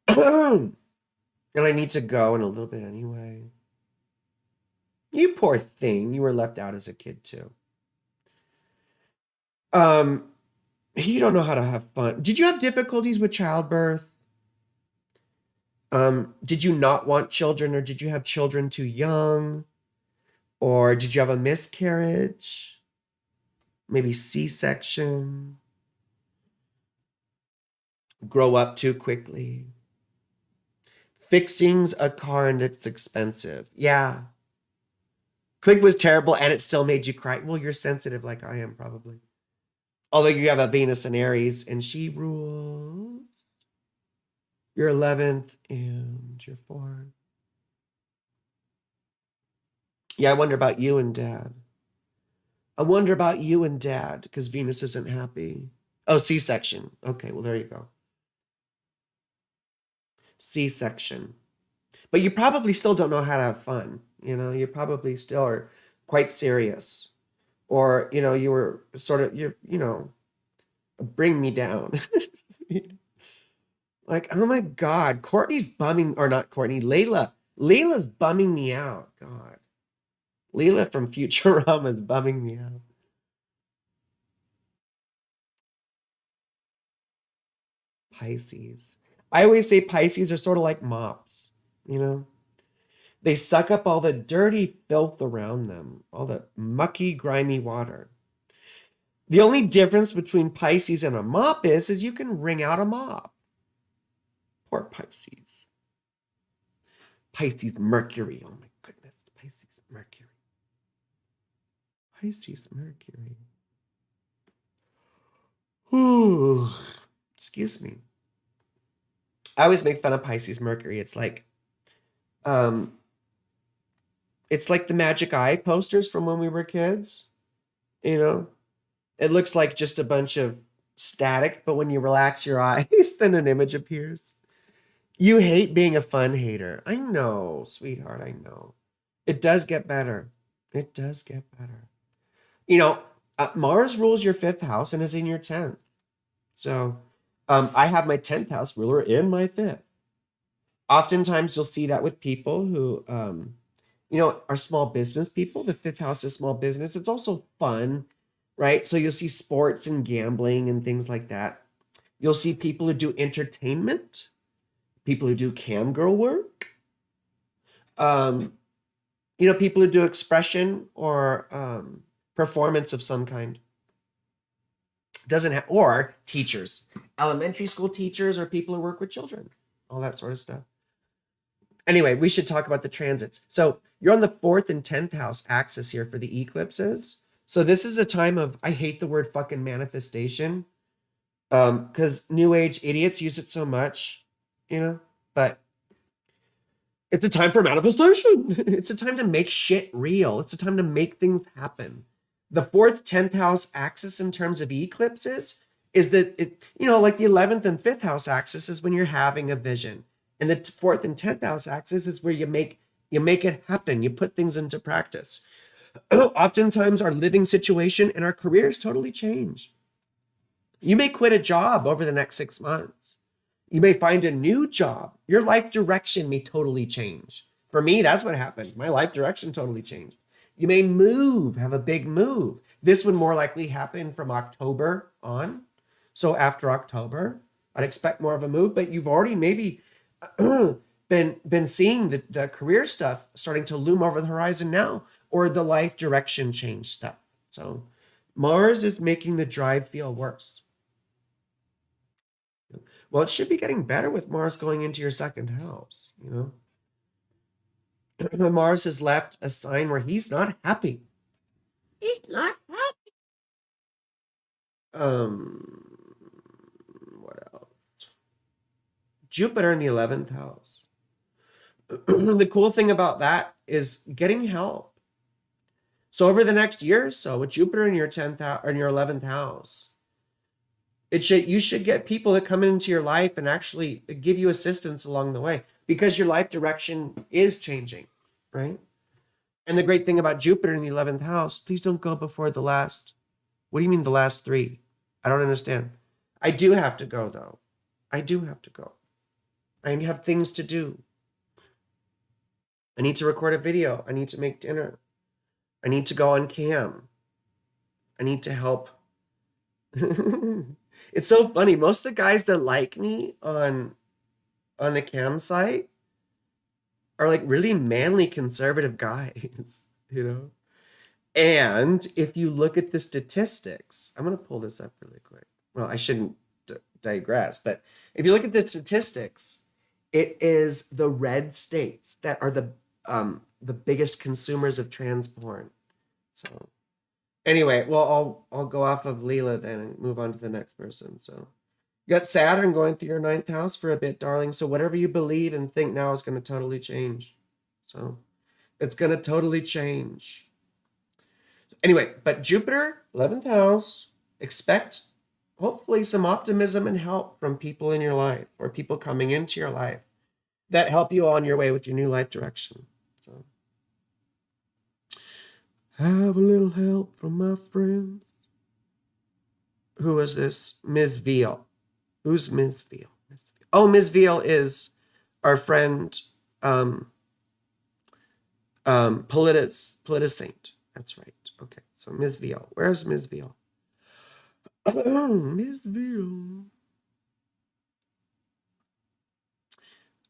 and I need to go in a little bit anyway. You poor thing. You were left out as a kid too. Um, you don't know how to have fun. Did you have difficulties with childbirth? Did you not want children, or did you have children too young? Or did you have a miscarriage? Maybe C-section? Grow up too quickly? Fixing's a car and it's expensive. Yeah. Click was terrible and it still made you cry. Well, you're sensitive like I am probably. Although you have a Venus in Aries and she rules your 11th and your 4th. Yeah, I wonder about you and Dad. I wonder about you and Dad, because Venus isn't happy. Oh, C-section. Okay, well, there you go. C-section. But you probably still don't know how to have fun. You know, you probably still are quite serious. Or, you know, you were sort of, you know, bring me down. Like, oh my God, Courtney's bumming, or not Courtney, Layla. Layla's bumming me out. God. Layla from Futurama is bumming me out. Pisces. I always say Pisces are sort of like mops, you know? They suck up all the dirty filth around them, all the mucky, grimy water. The only difference between Pisces and a mop is you can wring out a mop. Poor Pisces. Pisces Mercury. Oh my goodness. Pisces Mercury. Pisces Mercury. Ooh. Excuse me. I always make fun of Pisces Mercury. It's like the Magic Eye posters from when we were kids. You know, it looks like just a bunch of static, but when you relax your eyes, then an image appears. You hate being a fun hater. I know, sweetheart, I know. It does get better. It does get better. You know, Mars rules your fifth house and is in your 10th. So I have my 10th house ruler in my fifth. Oftentimes you'll see that with people who, are small business people. The fifth house is small business. It's also fun, right? So you'll see sports and gambling and things like that. You'll see people who do entertainment, people who do cam girl work, people who do expression or performance of some kind. Or teachers, elementary school teachers, or people who work with children, all that sort of stuff. Anyway, we should talk about the transits. So you're on the 4th and 10th house axis here for the eclipses. So this is a time of, I hate the word fucking manifestation, because New Age idiots use it so much, but it's a time for manifestation. It's a time to make shit real. It's a time to make things happen. The 4th, 10th house axis in terms of eclipses is that, like the 11th and 5th house axis is when you're having a vision. And the 4th and 10th house axis is where you make it happen. You put things into practice. Oftentimes our living situation and our careers totally change. You may quit a job over the next 6 months. You may find a new job. Your life direction may totally change. For me, that's what happened. My life direction totally changed. You may move, have a big move. This would more likely happen from October on. So after October, I'd expect more of a move, but you've already maybe been seeing the career stuff starting to loom over the horizon now, or the life direction change stuff. So Mars is making the drive feel worse. Well, it should be getting better with Mars going into your 2nd house, Mars has left a sign where he's not happy. He's not happy. What else? Jupiter in the 11th house. The cool thing about that is getting help. So over the next year or so, with Jupiter in your 10th house or in your 11th house, you should get people that come into your life and actually give you assistance along the way, because your life direction is changing, right? And the great thing about Jupiter in the 11th house, please don't go before the last. What do you mean the last 3? I don't understand. I do have to go, though. I do have to go. I have things to do. I need to record a video. I need to make dinner. I need to go on cam. I need to help. It's so funny. Most of the guys that like me on the cam site are like really manly conservative guys, And if you look at the statistics, I'm going to pull this up really quick. Well, I shouldn't digress, but if you look at the statistics, it is the red states that are the biggest consumers of trans porn. So anyway, well, I'll go off of Leela then and move on to the next person. So you got Saturn going through your 9th house for a bit, darling. So whatever you believe and think now is going to totally change. So it's going to totally change. Anyway, but Jupiter, 11th house, expect hopefully some optimism and help from people in your life, or people coming into your life that help you on your way with your new life direction. So have a little help from my friends. Who is this? Ms. Veal. Who's Ms. Veal? Oh, Ms. Veal is our friend, Politicsaint. That's right. Okay, so Ms. Veal. Where's Ms. Veal? Oh, Ms. Veal.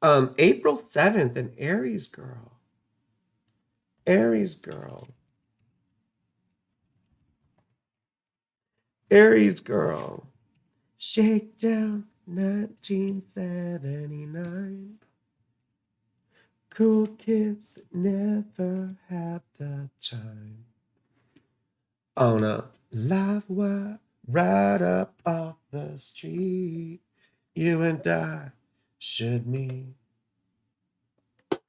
April 7th, an Aries girl. Aries girl. Aries girl. Shakedown 1979. Cool kids that never have the time. On a live wire right up off the street. You and I should meet.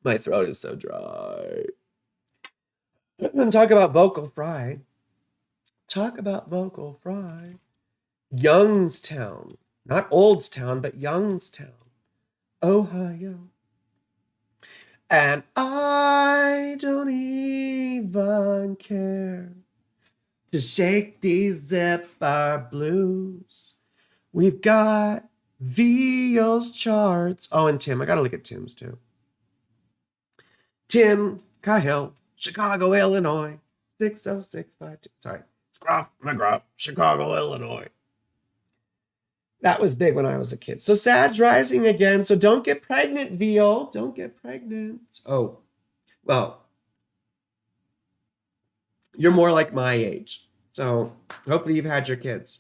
My throat is so dry. Talk about vocal fry. Talk about vocal fry. Youngstown. Not Oldstown, but Youngstown, Ohio. And I don't even care to shake these zipper blues. We've got Vio's charts. Oh, and Tim. I got to look at Tim's too. Tim Cahill, Chicago, Illinois. 60652. Sorry. Scruff McGruff, Chicago, Illinois. That was big when I was a kid. So Sag rising again. So don't get pregnant, Vio. Don't get pregnant. Oh, well, you're more like my age. So hopefully you've had your kids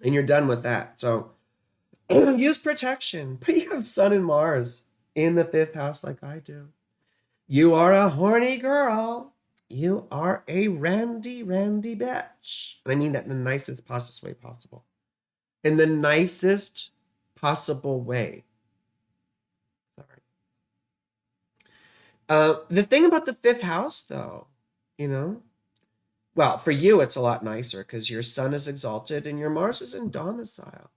and you're done with that. So use protection. But you have Sun and Mars in the 5th house like I do. You are a horny girl. You are a randy bitch. And I mean that in the nicest possible way possible. In the nicest possible way. Sorry. The thing about the 5th house, though, well, for you, it's a lot nicer because your Sun is exalted and your Mars is in domicile.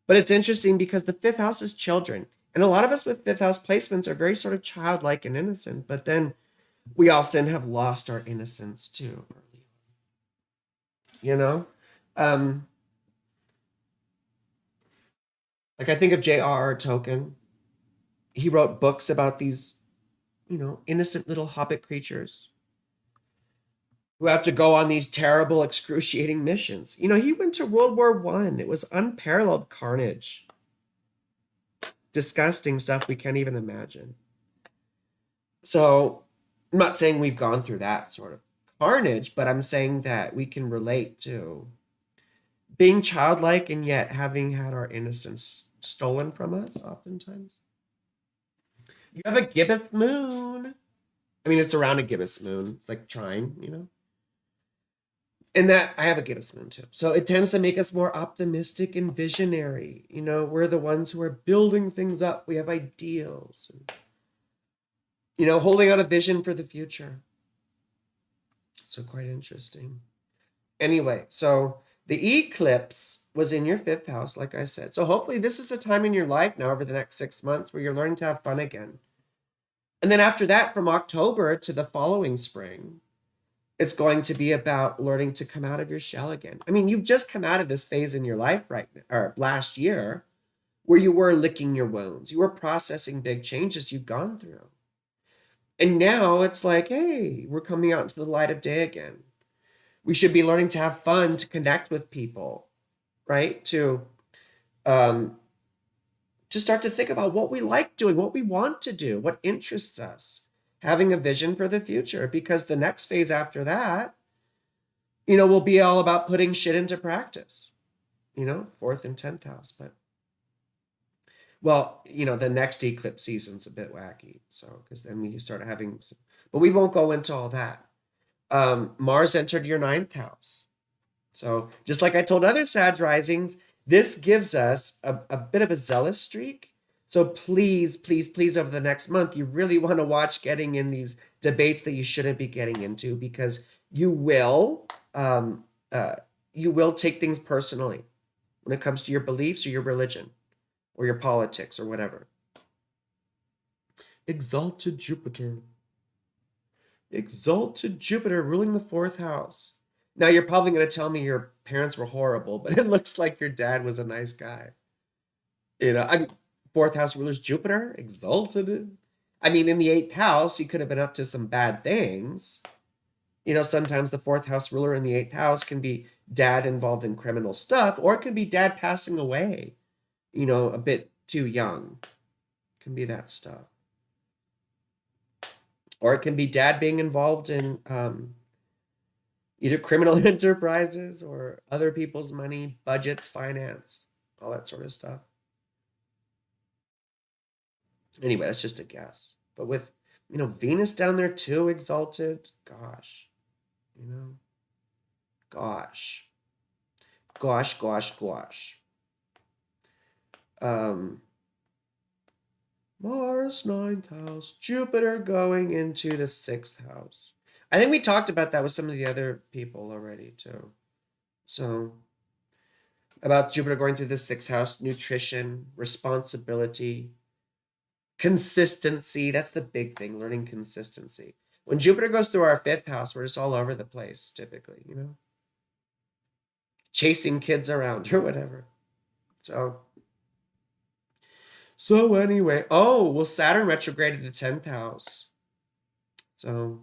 But it's interesting because the 5th house is children. And a lot of us with 5th house placements are very sort of childlike and innocent. But then we often have lost our innocence too. Like I think of J.R.R. Tolkien. He wrote books about these, innocent little hobbit creatures who have to go on these terrible, excruciating missions. He went to World War I. It was unparalleled carnage. Disgusting stuff we can't even imagine. So I'm not saying we've gone through that sort of carnage, but I'm saying that we can relate to being childlike and yet having had our innocence stolen from us oftentimes. You have a gibbous moon. I mean, it's around a gibbous moon. It's like trine, And that I have a gibbous moon too. So it tends to make us more optimistic and visionary. We're the ones who are building things up. We have ideals. And, holding out a vision for the future. So quite interesting. Anyway, so the eclipse was in your 5th house, like I said. So hopefully this is a time in your life now over the next 6 months where you're learning to have fun again. And then after that, from October to the following spring, it's going to be about learning to come out of your shell again. I mean, you've just come out of this phase in your life right now, or last year, where you were licking your wounds. You were processing big changes you've gone through. And now it's like, hey, we're coming out into the light of day again. We should be learning to have fun, to connect with people, right? To start to think about what we like doing, what we want to do, what interests us, having a vision for the future, because the next phase after that, will be all about putting shit into practice, 4th and 10th house. But, well, the next eclipse season's a bit wacky. So, because then we start having, but we won't go into all that. Mars entered your 9th house. So just like I told other Sag risings, this gives us a bit of a zealous streak. So please, please, please, over the next month, you really want to watch getting in these debates that you shouldn't be getting into, because you will take things personally when it comes to your beliefs or your religion or your politics or whatever. Exalted Jupiter. Exalted Jupiter ruling the 4th house. Now, you're probably going to tell me your parents were horrible, but it looks like your dad was a nice guy. 4th house ruler's Jupiter, exalted. I mean, in the 8th house, he could have been up to some bad things. Sometimes the 4th house ruler in the 8th house can be dad involved in criminal stuff, or it can be dad passing away, a bit too young. can be that stuff. Or it can be dad being involved in either criminal enterprises or other people's money, budgets, finance, all that sort of stuff. Anyway, that's just a guess. But with, Venus down there too, exalted, gosh, gosh, gosh, gosh, gosh. Mars, 9th house, Jupiter going into the 6th house. I think we talked about that with some of the other people already too. So, about Jupiter going through the 6th house, nutrition, responsibility, consistency. That's the big thing, learning consistency. When Jupiter goes through our 5th house, we're just all over the place, typically, chasing kids around or whatever. So anyway, Saturn retrograded the 10th house. So.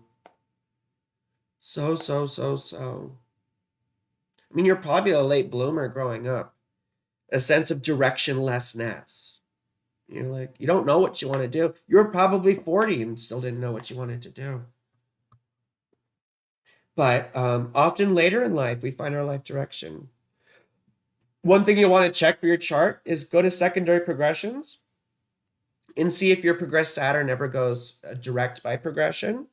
I mean, you're probably a late bloomer growing up. A sense of directionlessness. You don't know what you want to do. You were probably 40 and still didn't know what you wanted to do. But often later in life, we find our life direction. One thing you want to check for your chart is go to secondary progressions and see if your progressed Saturn ever goes direct by progression.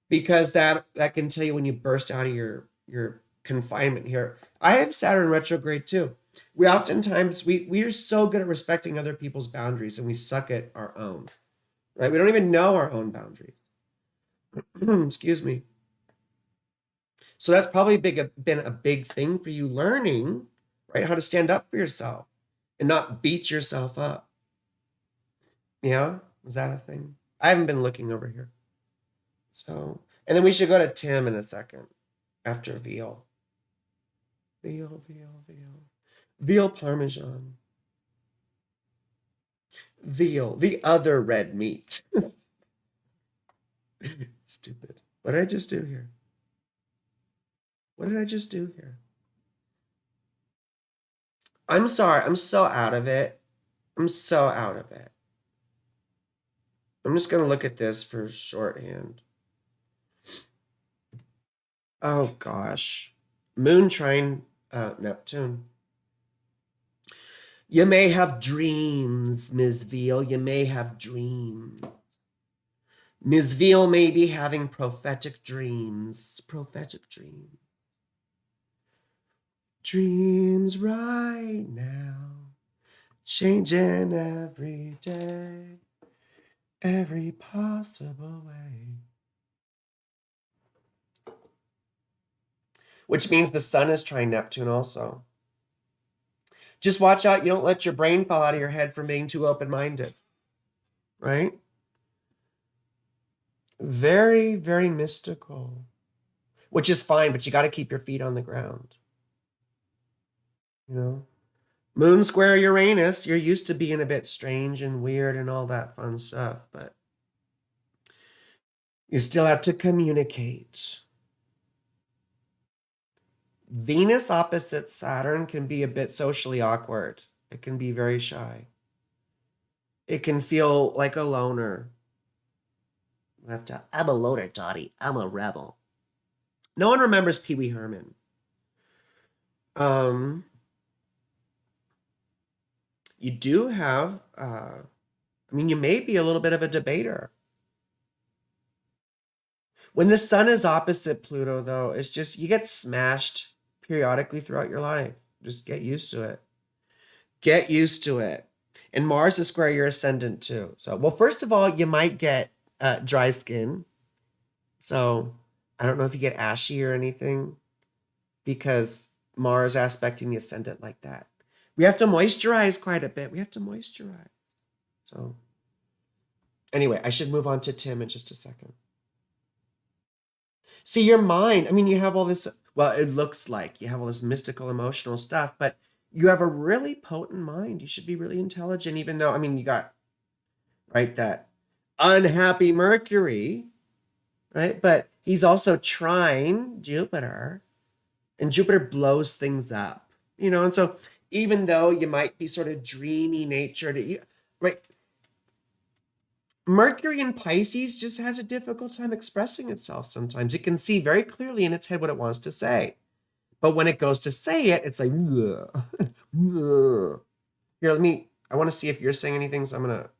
Because that can tell you when you burst out of your confinement here. I have Saturn retrograde too. We oftentimes, we are so good at respecting other people's boundaries and we suck at our own, right? We don't even know our own boundaries. Excuse me. So that's probably been a big thing for you learning, right? How to stand up for yourself and not beat yourself up. Yeah? Is that a thing? I haven't been looking over here. So, and then we should go to Tim in a second after veal. Veal Parmesan. Veal, the other red meat. Stupid. What did I just do here? I'm sorry. I'm so out of it. I'm just going to look at this for shorthand. Oh, gosh. Moon trine Neptune. You may have dreams, Ms. Veal. You may have dreams. Ms. Veal may be having prophetic dreams. Dreams right now. Changing every day. Every possible way. Which means the sun is trine Neptune also. Just watch out you don't let your brain fall out of your head from being too open-minded. Right? Very, very mystical. Which is fine, but you got to keep your feet on the ground. Moon square Uranus, you're used to being a bit strange and weird and all that fun stuff, but you still have to communicate. Venus opposite Saturn can be a bit socially awkward. It can be very shy. It can feel like a loner. I'm a loner, Dottie. I'm a rebel. No one remembers Pee Wee Herman. You do have, you may be a little bit of a debater. When the sun is opposite Pluto, though, it's just, you get smashed periodically throughout your life. Just get used to it. And Mars is square your ascendant too. So, well, first of all, you might get dry skin. So I don't know if you get ashy or anything because Mars aspecting the ascendant like that. We have to moisturize quite a bit. So anyway, I should move on to Tim in just a second. See, your mind, you have all this, well, it looks like you have all this mystical, emotional stuff, but you have a really potent mind. You should be really intelligent, even though, you got, right, that unhappy Mercury, right? But he's also trine Jupiter, and Jupiter blows things up, and so even though you might be sort of dreamy natured, right? Mercury in Pisces just has a difficult time expressing itself sometimes. It can see very clearly in its head what it wants to say. But when it goes to say it, it's like, here, I want to see if you're saying anything. So I'm going to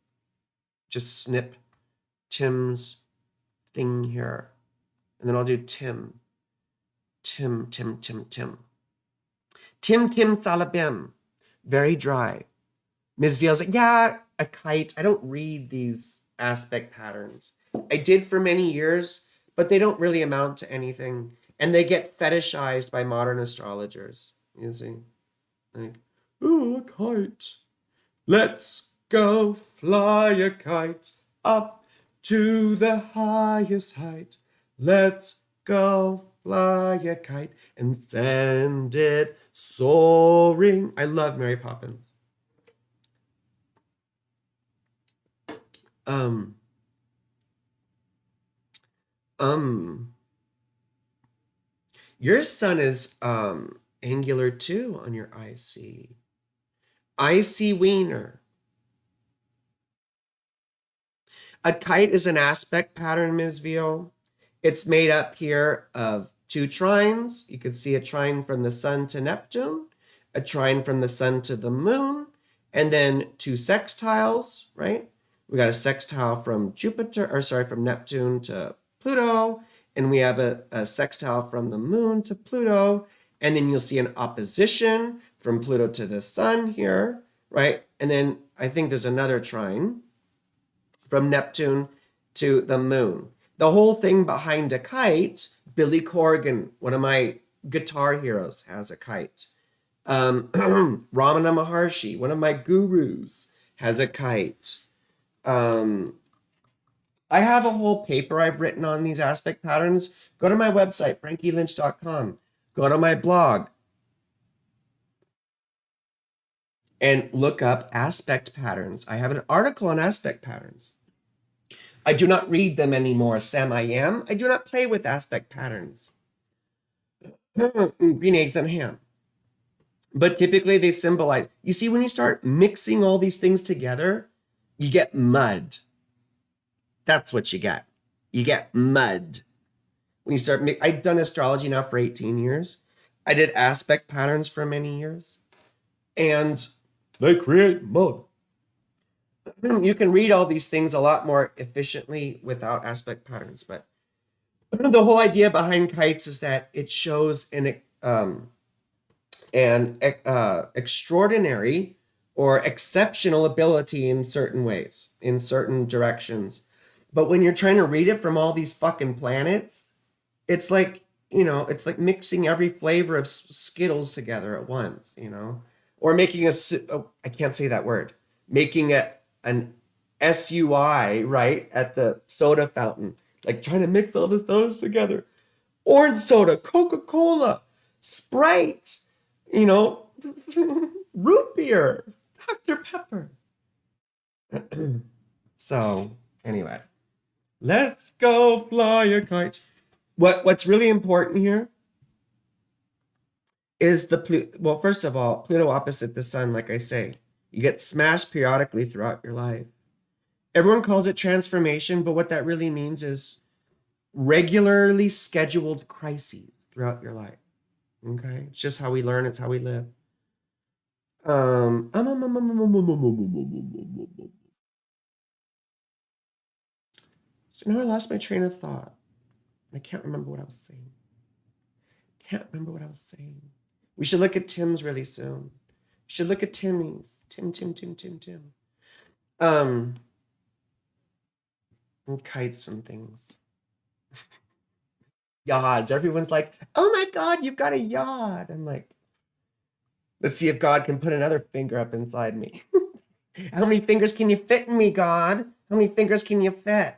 just snip Tim's thing here. And then I'll do Tim. Tim Salabim. Very dry. Ms. Veal's like, yeah, a kite. I don't read these aspect patterns. I did for many years, but they don't really amount to anything. And they get fetishized by modern astrologers. You see? Like, ooh, a kite. Let's go fly a kite up to the highest height. Let's go fly a kite and send it soaring. I love Mary Poppins. Your sun is angular too on your IC. IC Wiener. A kite is an aspect pattern, Ms. Veal. It's made up here of 2 trines. You could see a trine from the sun to Neptune, a trine from the sun to the moon, and then 2 sextiles, right? We got a sextile from from Neptune to Pluto, and we have a sextile from the moon to Pluto, and then you'll see an opposition from Pluto to the sun here, right? And then I think there's another trine from Neptune to the moon. The whole thing behind a kite, Billy Corgan, one of my guitar heroes, has a kite. Ramana Maharshi, one of my gurus, has a kite. I have a whole paper I've written on these aspect patterns. Go to my website, frankielynch.com. Go to my blog and look up aspect patterns. I have an article on aspect patterns. I do not read them anymore, Sam I am. I do not play with aspect patterns. Green eggs and ham. But typically they symbolize, you see, when you start mixing all these things together, you get mud. That's what you get. You get mud. When you start, I've done astrology now for 18 years. I did aspect patterns for many years. And they create mud. You can read all these things a lot more efficiently without aspect patterns. But the whole idea behind kites is that it shows an extraordinary or exceptional ability in certain ways, in certain directions. But when you're trying to read it from all these fucking planets, it's like, it's like mixing every flavor of Skittles together at once, or making I can't say that word, making an SUI, right, at the soda fountain, like trying to mix all the sodas together. Orange soda, Coca-Cola, Sprite, root beer, Dr. Pepper. So, anyway, let's go fly a kite. What's really important here is first of all, Pluto opposite the sun, like I say, you get smashed periodically throughout your life. Everyone calls it transformation, but what that really means is regularly scheduled crises throughout your life. Okay? It's just how we learn, it's how we live. So now I lost my train of thought. I can't remember what I was saying. We should look at Tim's really soon. We should look at Timmy's. Tim. And kites and things. Yods. Everyone's like, oh my God, you've got a yod. I'm like, let's see if God can put another finger up inside me. How many fingers can you fit in me, God? How many fingers can you fit?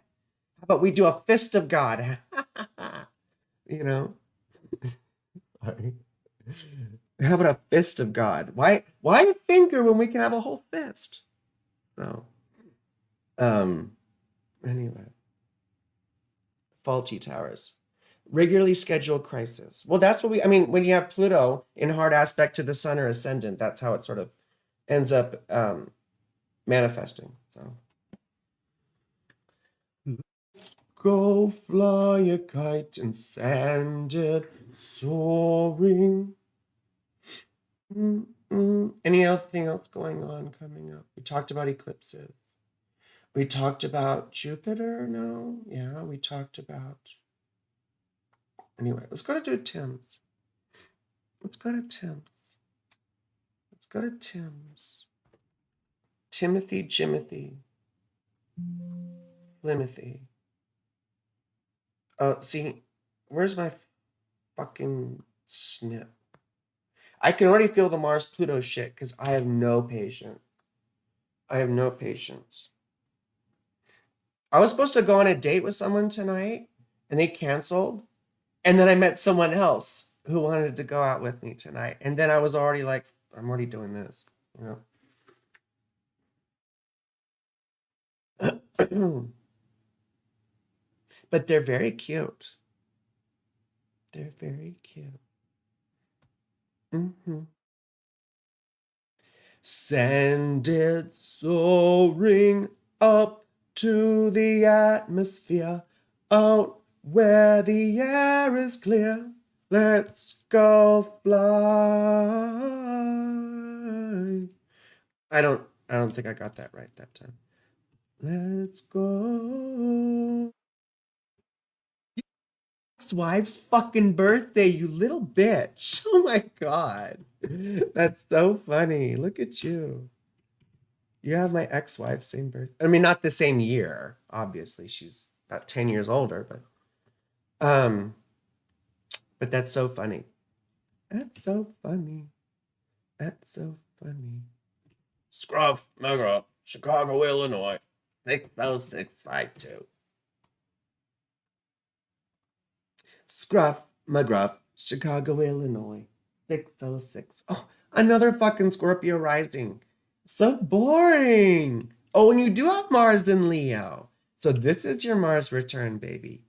How about we do a fist of God? Sorry. How about a fist of God? Why a finger when we can have a whole fist? So, anyway. Faulty towers. Regularly scheduled crisis. Well, that's what when you have Pluto in hard aspect to the sun or ascendant, that's how it sort of ends up manifesting. So, Go fly a kite and send it soaring. Anything else going on coming up? We talked about eclipses. We talked about Jupiter. No, yeah, we talked about. Anyway, let's go to Tim's. Let's go to Tim's. Let's go to Tim's. Timothy, Jimothy, Plymothy. Oh, see, where's my fucking snip? I can already feel the Mars Pluto shit because I have no patience. I have no patience. I was supposed to go on a date with someone tonight and they canceled. And then I met someone else who wanted to go out with me tonight. And then I was already like, I'm already doing this, you know. But they're very cute. They're very cute. Send it soaring up to the atmosphere, out where the air is clear. Let's go fly. I don't think I got that right that time. Let's go. Ex-wife's fucking birthday, you little bitch. Oh my God. That's so funny. Look at you. You have my ex-wife's same birthday. I mean, not the same year. Obviously, she's about 10 years older, but that's so funny. That's so funny. That's so funny. Scruff, Mega, Chicago, Illinois. 60652. Scruff, McGruff, Chicago, Illinois. 606. Oh, another fucking Scorpio rising. So boring. Oh, and you do have Mars in Leo. So this is your Mars return, baby.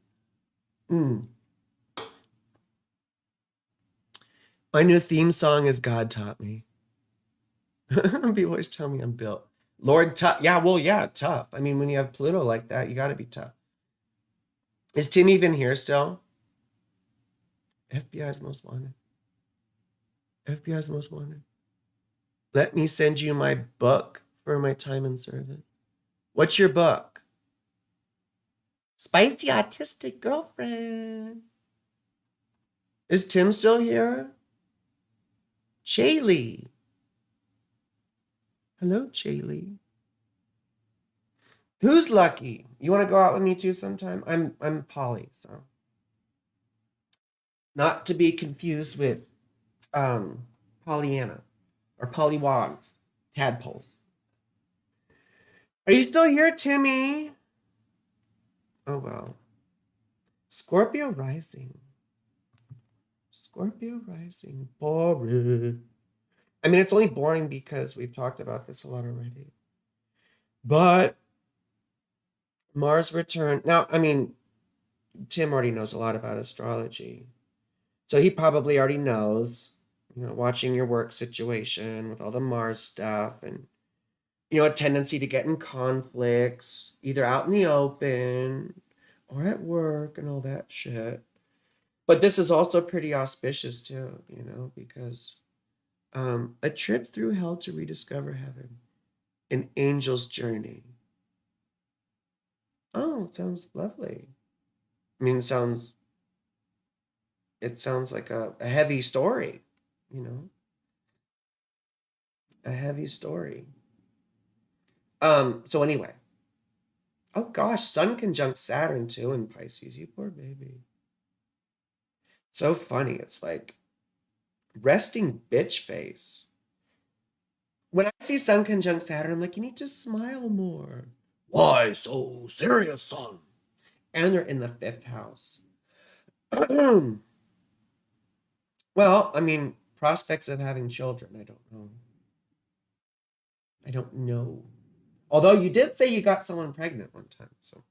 My new theme song is God Taught Me. People always tell me I'm built. Lord tough. Yeah, well, yeah, tough. I mean, when you have Pluto like that, you got to be tough. Is Tim even here still? FBI's most wanted. FBI's most wanted. Let me send you my book for my time in service. What's your book? Spicy Autistic Girlfriend. Is Tim still here? Chaylee. Hello, Chaylee. Who's lucky? You want to go out with me too sometime? I'm Polly, so. Not to be confused with Pollyanna or Pollywogs, tadpoles. Are you still here, Timmy? Oh, well. Scorpio rising. Scorpio rising. Boring. I mean, it's only boring because we've talked about this a lot already. But Mars return. Now, I mean, Tim already knows a lot about astrology. So he probably already knows, you know, watching your work situation with all the Mars stuff and, you know, a tendency to get in conflicts, either out in the open or at work and all that shit. But this is also pretty auspicious too, you know, because a trip through hell to rediscover heaven, an angel's journey. Oh, it sounds lovely. I mean, it sounds like a heavy story, you know, a heavy story. So anyway, oh gosh, Sun conjunct Saturn too in Pisces, you poor baby. So funny. It's like resting bitch face. When I see Sun conjunct Saturn, I'm like, you need to smile more. Why so serious, Sun? And they're in the 5th house. Well, I mean, prospects of having children, I don't know. I don't know. Although you did say you got someone pregnant one time, so.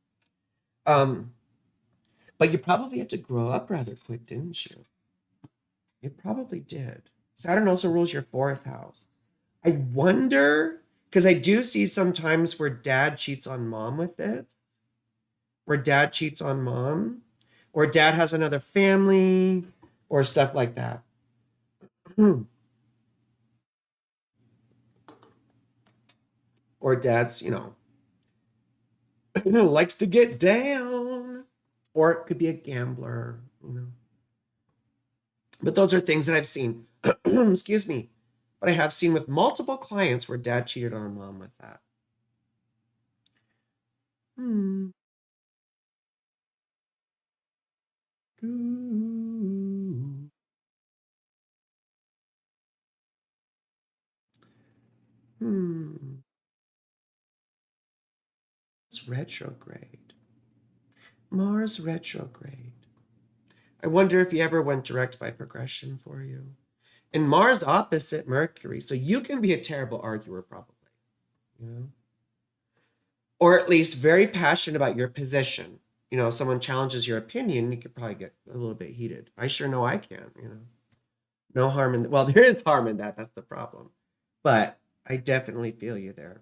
But you probably had to grow up rather quick, didn't you? You probably did. Saturn also rules your 4th house. I wonder, because I do see sometimes where dad cheats on mom with it. where dad cheats on mom, or dad has another family, or stuff like that. Or dad's, likes to get down, or it could be a gambler. But those are things that I've seen. Excuse me. But I have seen with multiple clients where dad cheated on mom with that. Hmm. Hmm. It's retrograde. Mars retrograde. I wonder if he ever went direct by progression for you. And Mars opposite Mercury. So you can be a terrible arguer, probably. You know? Or at least very passionate about your position. Someone challenges your opinion, you could probably get a little bit heated. I sure know I can. No harm in well, there is harm in that. That's the problem. But I definitely feel you there.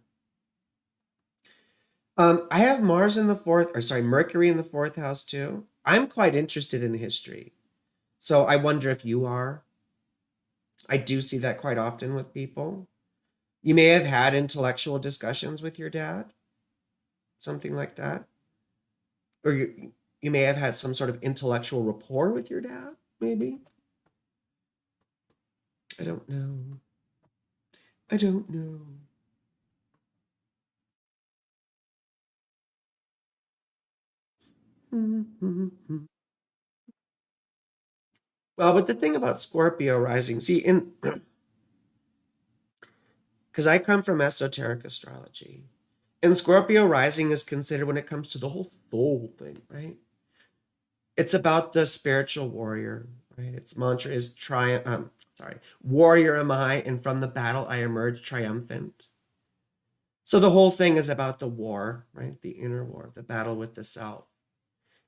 I have Mars in the fourth, or sorry, Mercury in the fourth house too. I'm quite interested in history. So I wonder if you are. I do see that quite often with people. You may have had intellectual discussions with your dad, something like that. Or you may have had some sort of intellectual rapport with your dad, maybe. I don't know. I don't know. Well, but the thing about Scorpio rising, see, in because I come from esoteric astrology, and Scorpio rising is considered when it comes to the whole soul thing, right? It's about the spiritual warrior, right? Its mantra is warrior am I, and from the battle I emerge triumphant. So the whole thing is about the war, right? The inner war, the battle with the self.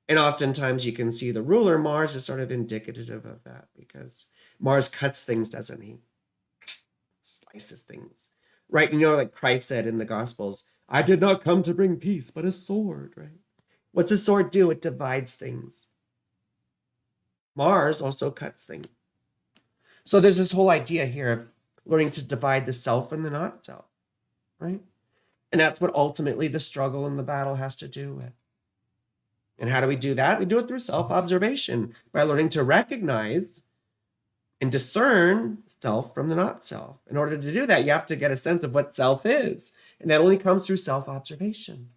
And oftentimes you can see the ruler, Mars, is sort of indicative of that because Mars cuts things, doesn't he? Slices things, right? Like Christ said in the Gospels, I did not come to bring peace, but a sword, right? What's a sword do? It divides things. Mars also cuts things. So there's this whole idea here of learning to divide the self and the not self, right? And that's what ultimately the struggle and the battle has to do with. And how do we do that? We do it through self-observation by learning to recognize and discern self from the not self. In order to do that, you have to get a sense of what self is. And that only comes through self-observation,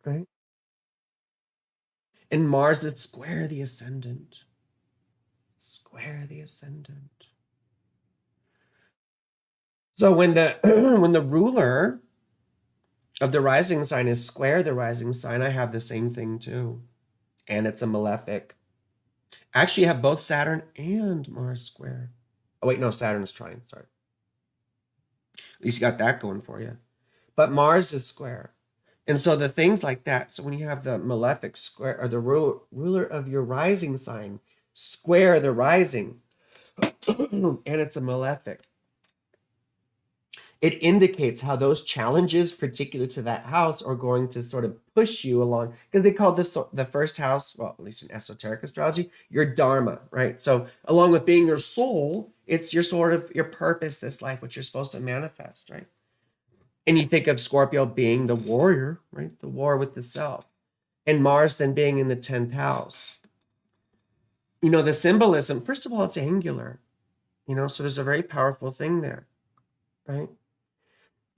right? And Mars is square the ascendant. Square the ascendant. So when the when the ruler of the rising sign is square the rising sign, I have the same thing too. And it's a malefic. Actually, you have both Saturn and Mars square. Oh, wait, no, Saturn's trine. Sorry. At least you got that going for you. But Mars is square. And so the things like that, so when you have the malefic square, or the ruler of your rising sign, square the rising, and it's a malefic, it indicates how those challenges particular to that house are going to sort of push you along, because they call this the first house, well, at least in esoteric astrology, your dharma, right? So along with being your soul, it's your sort of your purpose, this life, what you're supposed to manifest, right? And you think of Scorpio being the warrior, right? The war with the self. And Mars then being in the 10th house. The symbolism, first of all, it's angular, so there's a very powerful thing there, right?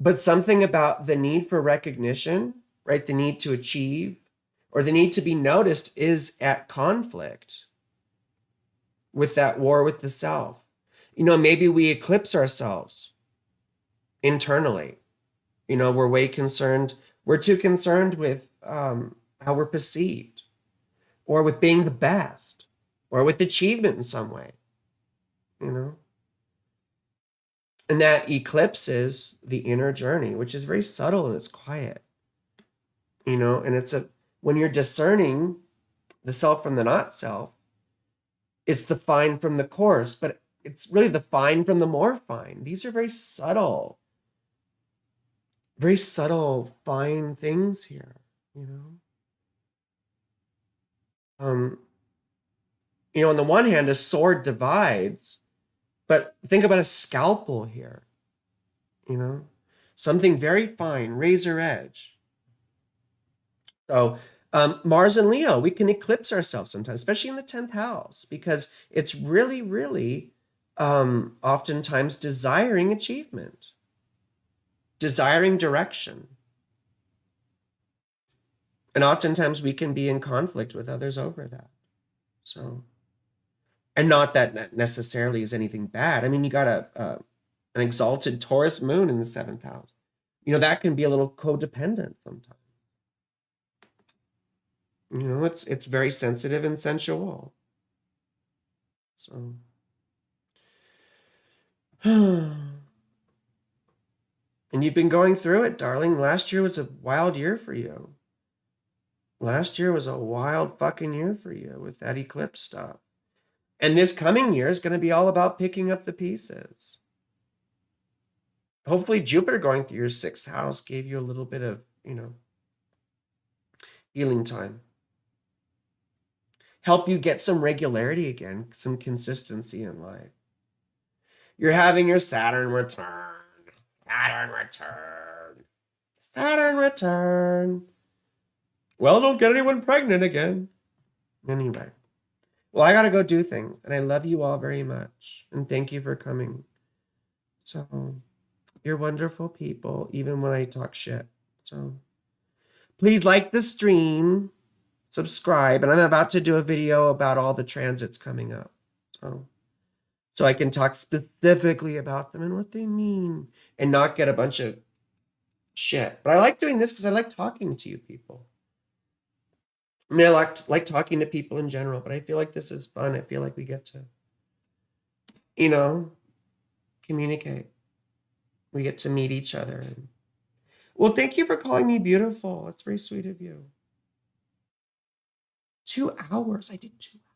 But something about the need for recognition, right? The need to achieve or the need to be noticed is at conflict with that war with the self. Maybe we eclipse ourselves internally. We're way concerned. We're too concerned with how we're perceived or with being the best or with achievement in some way, And that eclipses the inner journey, which is very subtle and it's quiet, and when you're discerning the self from the not self, it's the fine from the coarse, but it's really the fine from the more fine. These are very subtle, fine things here, You know, on the one hand, a sword divides, but think about a scalpel here, you know, something very fine, razor edge. So Mars and Leo, we can eclipse ourselves sometimes, especially in the 10th house, because it's really, really oftentimes desiring achievement, desiring direction. And oftentimes we can be in conflict with others over that. So, and not that necessarily is anything bad. I mean, you got an exalted Taurus moon in the 7th house. You know, that can be a little codependent sometimes. You know, it's very sensitive and sensual. So, and you've been going through it, darling. Last year was a wild year for you. Last year was a wild fucking year for you with that eclipse stuff. And this coming year is going to be all about picking up the pieces. Hopefully Jupiter going through your 6th house gave you a little bit of, you know, healing time. Help you get some regularity again, some consistency in life. You're having your Saturn return. Saturn return. Saturn return. Well, don't get anyone pregnant again. Anyway. Well, I got to go do things. And I love you all very much. And thank you for coming. So, you're wonderful people, even when I talk shit. So, please like the stream. Subscribe. And I'm about to do a video about all the transits coming up. So I can talk specifically about them and what they mean. And not get a bunch of shit. But I like doing this because I like talking to you people. I mean, I like talking to people in general, but I feel like this is fun. I feel like we get to, you know, communicate. We get to meet each other. And, well, thank you for calling me beautiful. It's very sweet of you. 2 hours. I did 2 hours.